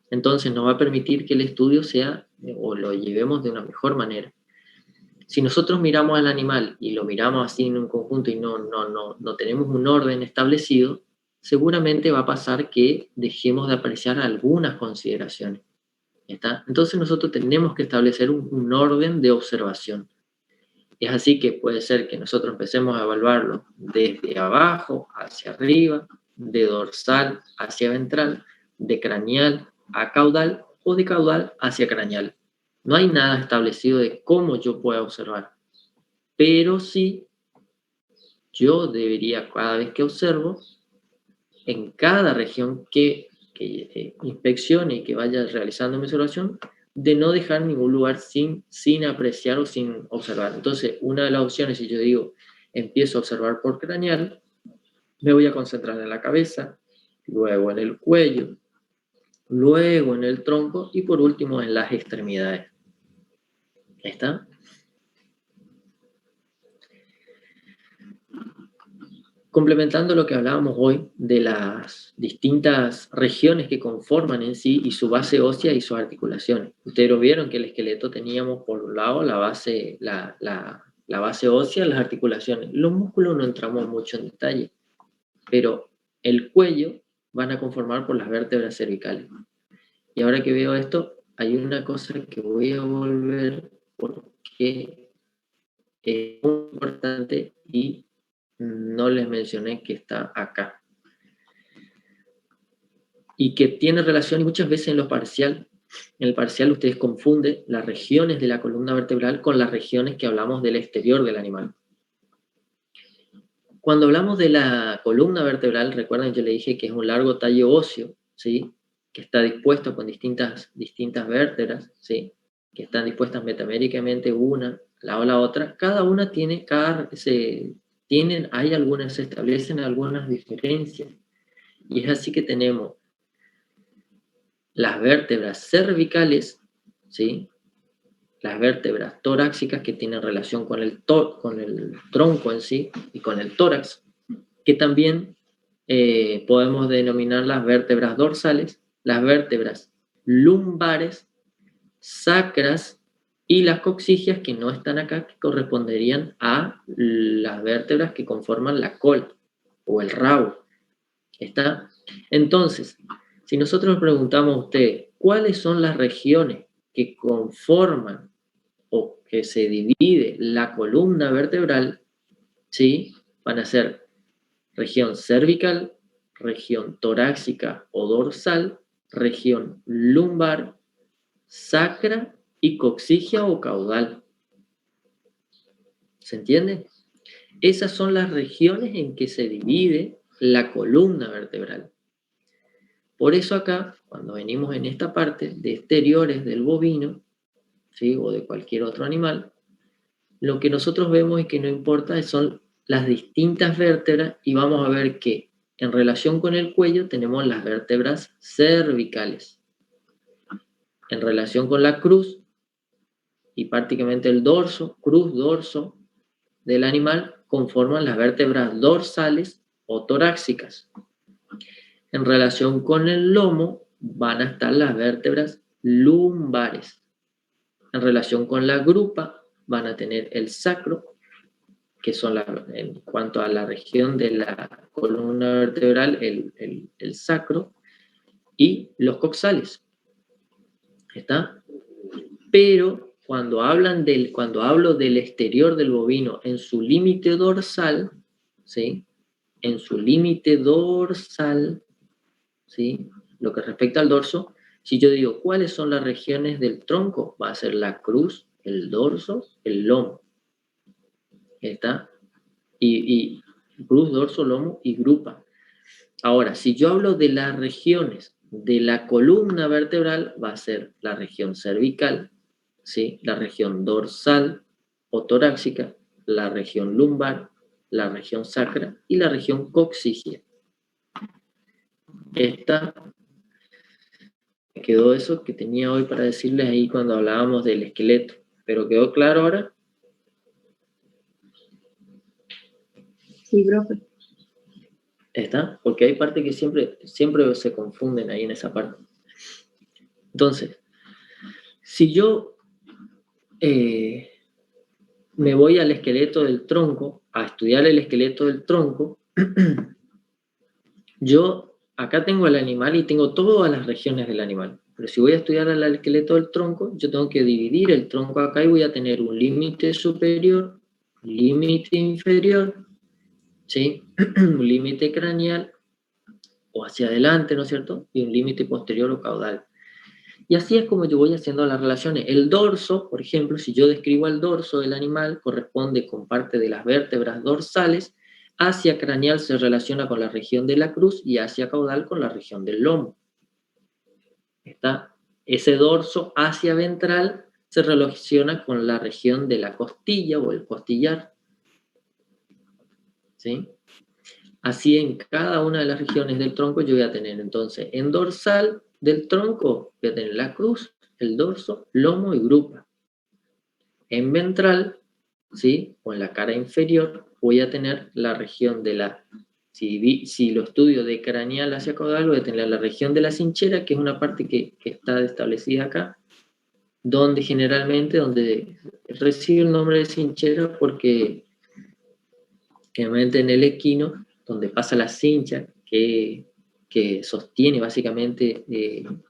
Entonces nos va a permitir que el estudio sea o lo llevemos de una mejor manera. Si nosotros miramos al animal y lo miramos así en un conjunto y no tenemos un orden establecido, seguramente va a pasar que dejemos de apreciar algunas consideraciones. ¿Está? Entonces nosotros tenemos que establecer un orden de observación. Es así que puede ser que nosotros empecemos a evaluarlo desde abajo hacia arriba, de dorsal hacia ventral, de craneal a caudal o de caudal hacia craneal. No hay nada establecido de cómo yo pueda observar, pero sí yo debería, cada vez que observo, en cada región que inspeccione y que vaya realizando mi observación, de no dejar ningún lugar sin apreciar o sin observar. Entonces, una de las opciones, si yo digo, empiezo a observar por craneal, me voy a concentrar en la cabeza, luego en el cuello, luego en el tronco y por último en las extremidades. ¿Está? Complementando lo que hablábamos hoy de las distintas regiones que conforman en sí y su base ósea y sus articulaciones. Ustedes lo vieron que el esqueleto teníamos por un lado la base ósea, las articulaciones. Los músculos no entramos mucho en detalle, pero el cuello van a conformar por las vértebras cervicales. Y ahora que veo esto, hay una cosa que voy a volver porque es muy importante y no les mencioné que está acá. Y que tiene relación, y muchas veces en el parcial ustedes confunden las regiones de la columna vertebral con las regiones que hablamos del exterior del animal. Cuando hablamos de la columna vertebral, recuerden que yo le dije que es un largo tallo óseo, ¿sí? Que está dispuesto con distintas vértebras, ¿sí? Que están dispuestas metaméricamente una al lado de la otra. Cada una tiene, se establecen algunas diferencias. Y es así que tenemos las vértebras cervicales, ¿sí? Las vértebras torácicas que tienen relación con el tronco en sí y con el tórax, que también podemos denominar las vértebras dorsales, las vértebras lumbares, sacras y las coccigias que no están acá, que corresponderían a las vértebras que conforman la cola o el rabo. ¿Está? Entonces, si nosotros le preguntamos a usted cuáles son las regiones que conforman o que se divide la columna vertebral, ¿sí? Van a ser región cervical, región torácica o dorsal, región lumbar, sacra y coccigia o caudal. ¿Se entiende? Esas son las regiones en que se divide la columna vertebral. Por eso acá, cuando venimos en esta parte de exteriores del bovino, ¿sí? O de cualquier otro animal, lo que nosotros vemos y que no importa son las distintas vértebras, y vamos a ver que en relación con el cuello tenemos las vértebras cervicales. En relación con la cruz y prácticamente el dorso, cruz-dorso del animal, conforman las vértebras dorsales o torácicas. En relación con el lomo van a estar las vértebras lumbares. En relación con la grupa van a tener el sacro, que son en cuanto a la región de la columna vertebral, el sacro, y los coxales. ¿Está? Pero cuando hablo del exterior del bovino en su límite dorsal, ¿sí? En su límite dorsal, ¿sí? Lo que respecta al dorso, si yo digo cuáles son las regiones del tronco, va a ser la cruz, el dorso, el lomo. ¿Está? Y cruz, dorso, lomo y grupa. Ahora, si yo hablo de las regiones de la columna vertebral, va a ser la región cervical, ¿sí? La región dorsal o torácica, la región lumbar, la región sacra y la región coccigia. Quedó eso que tenía hoy para decirles ahí cuando hablábamos del esqueleto. ¿Pero quedó claro ahora? Sí, profe. ¿Está? Porque hay partes que siempre se confunden ahí en esa parte. Entonces, si yo me voy al esqueleto del tronco, a estudiar el esqueleto del tronco, yo acá tengo al animal y tengo todas las regiones del animal. Pero si voy a estudiar el esqueleto del tronco, yo tengo que dividir el tronco acá y voy a tener un límite superior, límite inferior, ¿sí? Un límite craneal o hacia adelante, ¿no es cierto? Y un límite posterior o caudal. Y así es como yo voy haciendo las relaciones. El dorso, por ejemplo, si yo describo el dorso del animal, corresponde con parte de las vértebras dorsales, hacia craneal se relaciona con la región de la cruz y hacia caudal con la región del lomo. Ese dorso hacia ventral se relaciona con la región de la costilla o el costillar. ¿Sí? Así en cada una de las regiones del tronco yo voy a tener entonces en dorsal del tronco voy a tener la cruz, el dorso, lomo y grupa. En ventral, ¿sí? O en la cara inferior voy a tener la región de la... Si lo estudio de craneal hacia caudal, voy a tener la región de la cinchera, que es una parte que está establecida acá, donde recibe el nombre de cinchera porque generalmente en el equino, donde pasa la cincha que sostiene básicamente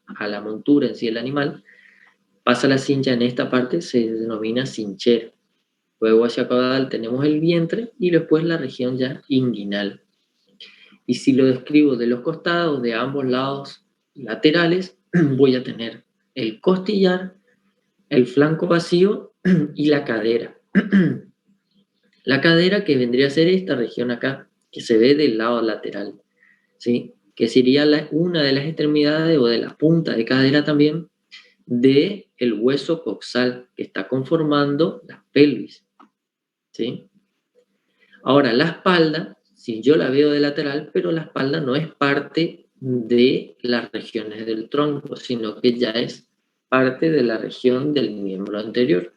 a la montura en sí el animal, pasa la cincha en esta parte, se denomina cinchera. Luego hacia caudal tenemos el vientre y después la región ya inguinal. Y si lo describo de los costados, de ambos lados laterales, voy a tener el costillar, el flanco vacío y la cadera. La cadera que vendría a ser esta región acá, que se ve del lado lateral, ¿sí? Que sería una de las extremidades o de la punta de cadera también del hueso coxal que está conformando la pelvis, ¿sí? Ahora, la espalda, si yo la veo de lateral, pero la espalda no es parte de las regiones del tronco, sino que ya es parte de la región del miembro anterior.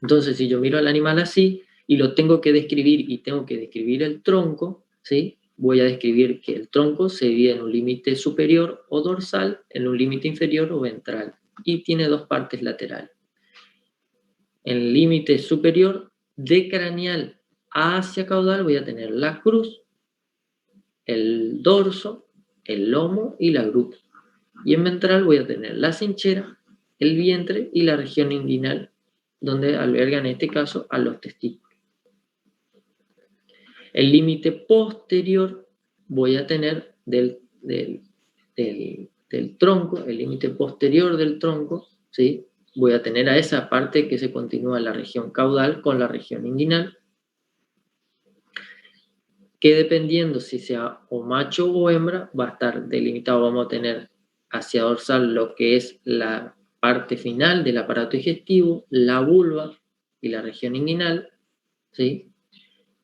Entonces, si yo miro al animal así y lo tengo que describir y tengo que describir el tronco, ¿sí? Voy a describir que el tronco se divide en un límite superior o dorsal, en un límite inferior o ventral, y tiene dos partes laterales. En el límite superior de craneal hacia caudal voy a tener la cruz, el dorso, el lomo y la grupa. Y en ventral voy a tener la cinchera, el vientre y la región inguinal, donde alberga en este caso a los testículos. El límite posterior voy a tener del tronco, el límite posterior del tronco, ¿sí? Voy a tener a esa parte que se continúa en la región caudal con la región inguinal, que dependiendo si sea o macho o hembra, va a estar delimitado. Vamos a tener hacia dorsal lo que es la parte final del aparato digestivo, la vulva y la región inguinal, ¿sí?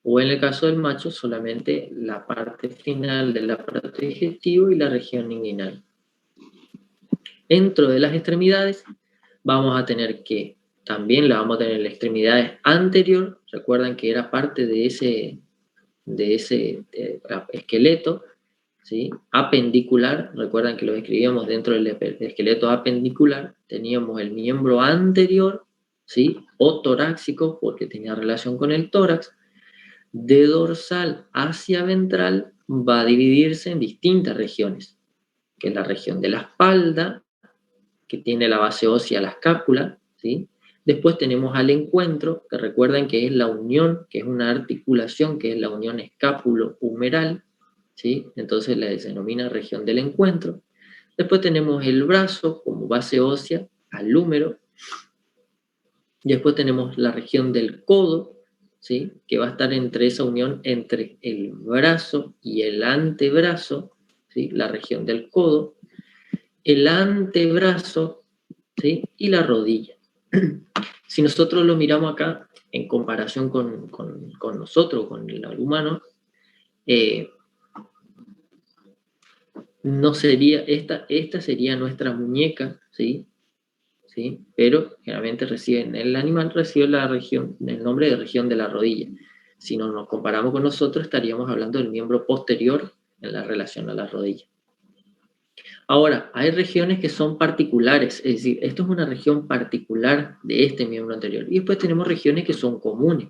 O en el caso del macho, solamente la parte final del aparato digestivo y la región inguinal. Dentro de las extremidades, vamos a tener que, también la vamos a tener en la extremidad anterior, recuerdan que era parte de ese esqueleto, ¿sí? Apendicular, recuerdan que lo escribíamos dentro del esqueleto apendicular, teníamos el miembro anterior, ¿sí? O torácico, porque tenía relación con el tórax. De dorsal hacia ventral va a dividirse en distintas regiones, que es la región de la espalda, que tiene la base ósea, la escápula, ¿sí? Después tenemos al encuentro, que recuerden que es la unión, que es una articulación, que es la unión escápulo-humeral, ¿sí? Entonces la se denomina región del encuentro. Después tenemos el brazo como base ósea al húmero. Después tenemos la región del codo, ¿sí? Que va a estar entre esa unión entre el brazo y el antebrazo, ¿sí? La región del codo, el antebrazo, ¿sí? Y la rodilla. Si nosotros lo miramos acá en comparación con nosotros, con el humano, no sería, esta sería nuestra muñeca, ¿sí? ¿Sí? Pero generalmente el animal recibe el nombre de región de la rodilla. Si no nos comparamos con nosotros, estaríamos hablando del miembro posterior en la relación a la rodilla. Ahora, hay regiones que son particulares, es decir, esto es una región particular de este miembro anterior. Y después tenemos regiones que son comunes,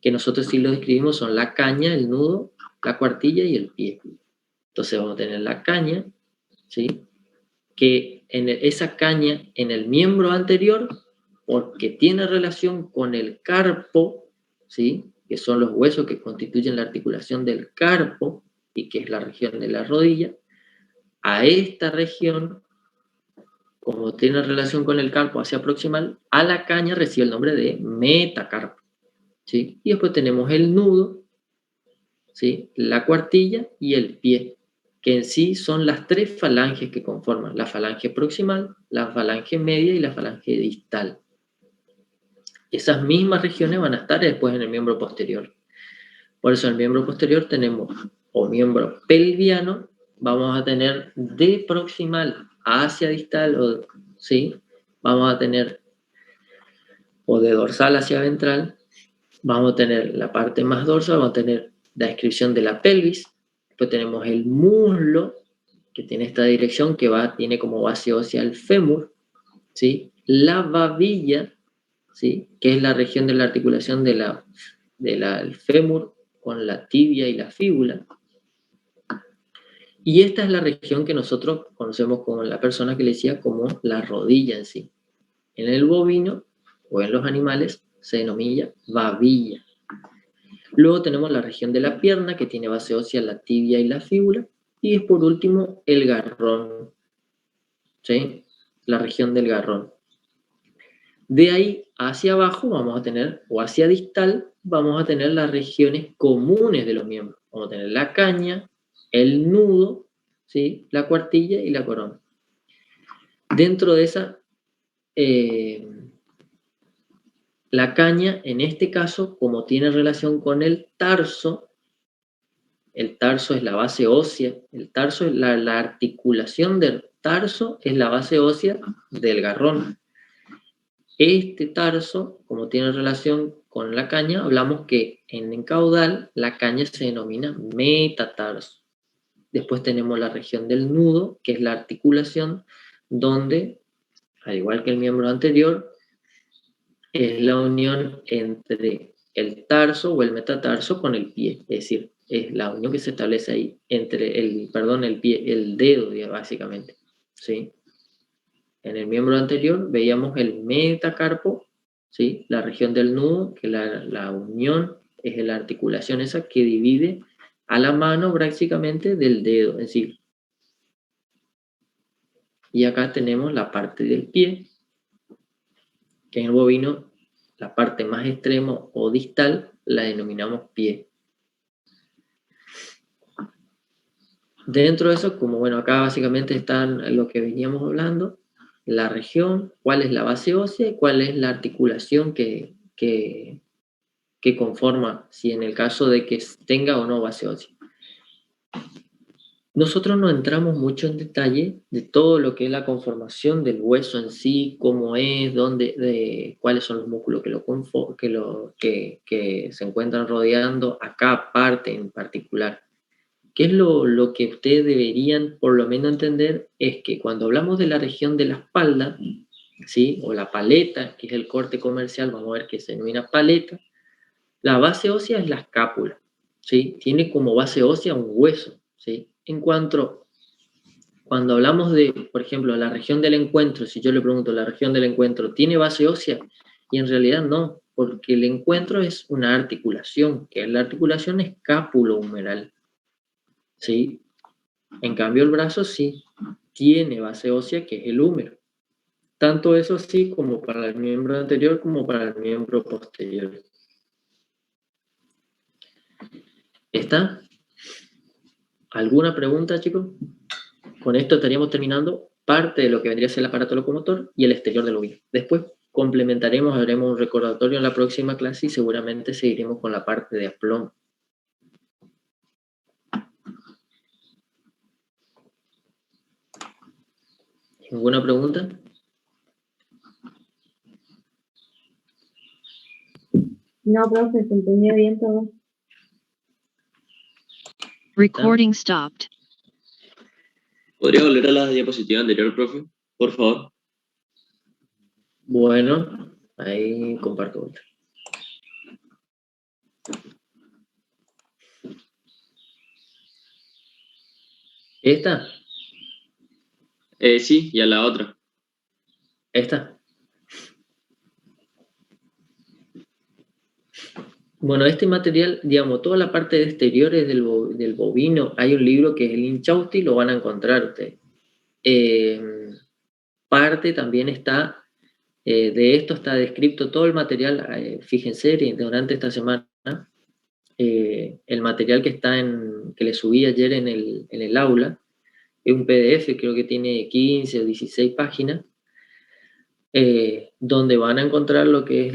que nosotros sí lo describimos, son la caña, el nudo, la cuartilla y el pie. Entonces vamos a tener la caña, ¿sí? Que esa caña en el miembro anterior, porque tiene relación con el carpo, ¿sí? Que son los huesos que constituyen la articulación del carpo y que es la región de la rodilla, a esta región, como tiene relación con el carpo hacia proximal, a la caña recibe el nombre de metacarpo, ¿sí? Y después tenemos el nudo, ¿sí? La cuartilla y el pie, que en sí son las tres falanges que conforman, la falange proximal, la falange media y la falange distal. Esas mismas regiones van a estar después en el miembro posterior. Por eso en el miembro posterior tenemos, o miembro pelviano, vamos a tener de proximal hacia distal, ¿sí? Vamos a tener, o de dorsal hacia ventral, vamos a tener la parte más dorsal, vamos a tener la descripción de la pelvis, después tenemos el muslo, que tiene esta dirección, que tiene como base ósea el fémur, ¿sí? La babilla, ¿sí? Que es la región de la articulación del fémur con la tibia y la fíbula. Y esta es la región que nosotros conocemos como la persona que le decía como la rodilla en sí. En el bovino o en los animales se denomina babilla. Luego tenemos la región de la pierna, que tiene base ósea la tibia y la fíbula. Y por último, el garrón, ¿sí? La región del garrón. De ahí hacia abajo vamos a tener, o hacia distal, vamos a tener las regiones comunes de los miembros. Vamos a tener la caña, el nudo, ¿sí? La cuartilla y la corona. Dentro de esa, la caña, en este caso, como tiene relación con el tarso es la base ósea, el tarso es la articulación del tarso, es la base ósea del garrón. Este tarso, como tiene relación con la caña, hablamos que en caudal la caña se denomina metatarso. Después tenemos la región del nudo, que es la articulación donde, al igual que el miembro anterior, es la unión entre el tarso o el metatarso con el pie, es decir, es la unión que se establece ahí entre el pie, el dedo, básicamente, ¿sí? En el miembro anterior veíamos el metacarpo, ¿sí? La región del nudo, que la unión es la articulación esa que divide a la mano prácticamente del dedo, es decir. Y acá tenemos la parte del pie, que en el bovino la parte más extrema o distal la denominamos pie. Dentro de eso, como bueno, acá básicamente están lo que veníamos hablando, la región, cuál es la base ósea y cuál es la articulación que conforma, si en el caso de que tenga o no base ósea. Nosotros no entramos mucho en detalle de todo lo que es la conformación del hueso en sí, cómo es, cuáles son los músculos que se encuentran rodeando a cada parte en particular. ¿Qué es lo que ustedes deberían por lo menos entender? Es que cuando hablamos de la región de la espalda, ¿sí? O la paleta, que es el corte comercial, vamos a ver que se denomina paleta, la base ósea es la escápula, ¿sí? Tiene como base ósea un hueso, ¿sí? Cuando hablamos de, por ejemplo, la región del encuentro, si yo le pregunto, ¿la región del encuentro tiene base ósea? Y en realidad no, porque el encuentro es una articulación, que es la articulación escápulo-humeral, ¿sí? En cambio el brazo sí tiene base ósea, que es el húmero. Tanto eso sí como para el miembro anterior como para el miembro posterior. ¿Está? ¿Alguna pregunta, chicos? Con esto estaríamos terminando parte de lo que vendría a ser el aparato locomotor y el exterior del oído. Después complementaremos, haremos un recordatorio en la próxima clase y seguramente seguiremos con la parte de aplomo. ¿Ninguna pregunta? No, profe, se entendió bien todo. Recording stopped. ¿Podría volver a la diapositiva anterior, profe? Por favor. Bueno, ahí comparto otra. ¿Esta? Sí, y a la otra. ¿Esta? Bueno, este material, digamos, toda la parte de exteriores del bovino, hay un libro que es el Inchausti, lo van a encontrar ustedes. Parte también está, de esto está descrito todo el material, fíjense, durante esta semana, el material que está que le subí ayer en el aula, es un PDF, creo que tiene 15 o 16 páginas, donde van a encontrar lo que es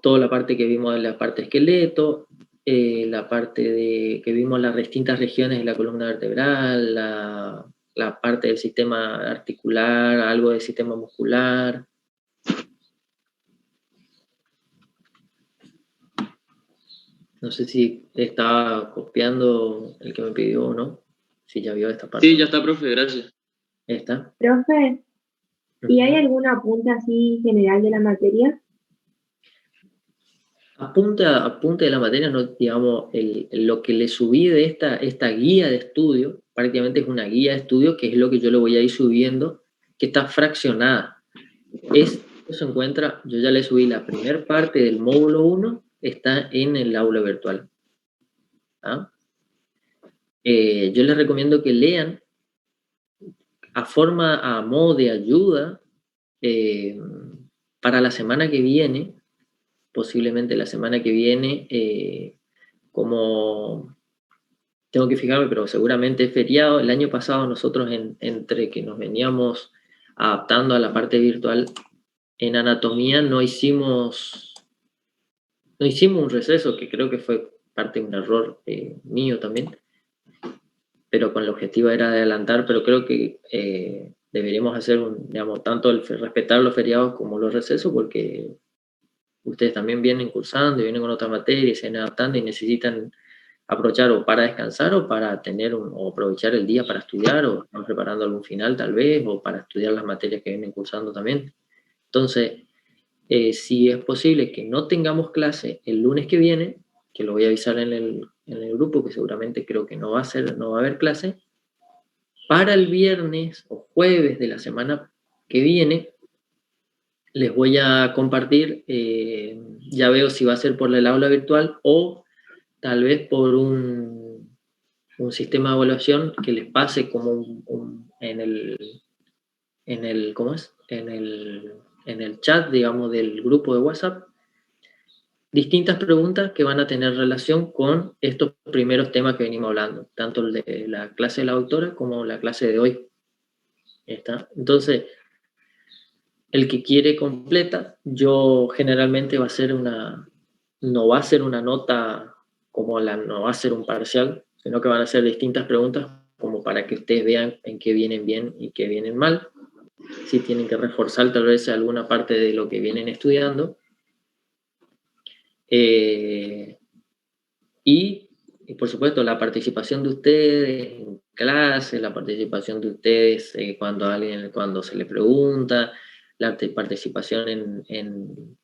toda la parte que vimos de la parte esqueleto, la parte que vimos las distintas regiones de la columna vertebral, la parte del sistema articular, algo del sistema muscular. No sé si estaba copiando el que me pidió o no, si ya vio esta parte. Sí, ya está, profe, gracias. ¿Esta? Profe, ¿y hay algún apunte así general de la materia? Apunte de la materia, no, digamos, lo que le subí de esta guía de estudio, prácticamente es una guía de estudio, que es lo que yo le voy a ir subiendo, que está fraccionada. Eso se encuentra, yo ya le subí la primera parte del módulo 1, está en el aula virtual. ¿Ah? Yo les recomiendo que lean a modo de ayuda para la semana que viene, posiblemente la semana que viene, como tengo que fijarme, pero seguramente es feriado. El año pasado nosotros entre que nos veníamos adaptando a la parte virtual, en anatomía no hicimos un receso, que creo que fue parte de un error mío también, pero con el objetivo era de adelantar, pero creo que deberíamos hacer digamos, tanto respetar los feriados como los recesos, porque ustedes también vienen cursando y vienen con otra materia y se vienen adaptando y necesitan aprovechar o para descansar o para o aprovechar el día para estudiar, o están preparando algún final tal vez, o para estudiar las materias que vienen cursando también. Entonces, si es posible que no tengamos clase el lunes que viene, que lo voy a avisar en el grupo, que seguramente creo que no va a haber clase, para el viernes o jueves de la semana que viene, les voy a compartir, ya veo si va a ser por el aula virtual o tal vez por un sistema de evaluación que les pase como en el chat, digamos, del grupo de WhatsApp, distintas preguntas que van a tener relación con estos primeros temas que venimos hablando, tanto el de la clase de la doctora como la clase de hoy. ¿Está? Entonces, el que quiere completa, yo generalmente no va a ser una nota como no va a ser un parcial, sino que van a ser distintas preguntas como para que ustedes vean en qué vienen bien y qué vienen mal, si tienen que reforzar tal vez alguna parte de lo que vienen estudiando. Y por supuesto la participación de ustedes en clase, la participación de ustedes cuando se les pregunta, la participación en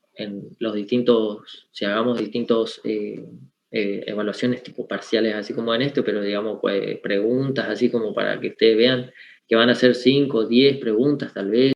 los distintos, si hagamos distintos evaluaciones tipo parciales, así como en esto, pero digamos preguntas, así como para que ustedes vean que van a ser 5 o 10 preguntas tal vez,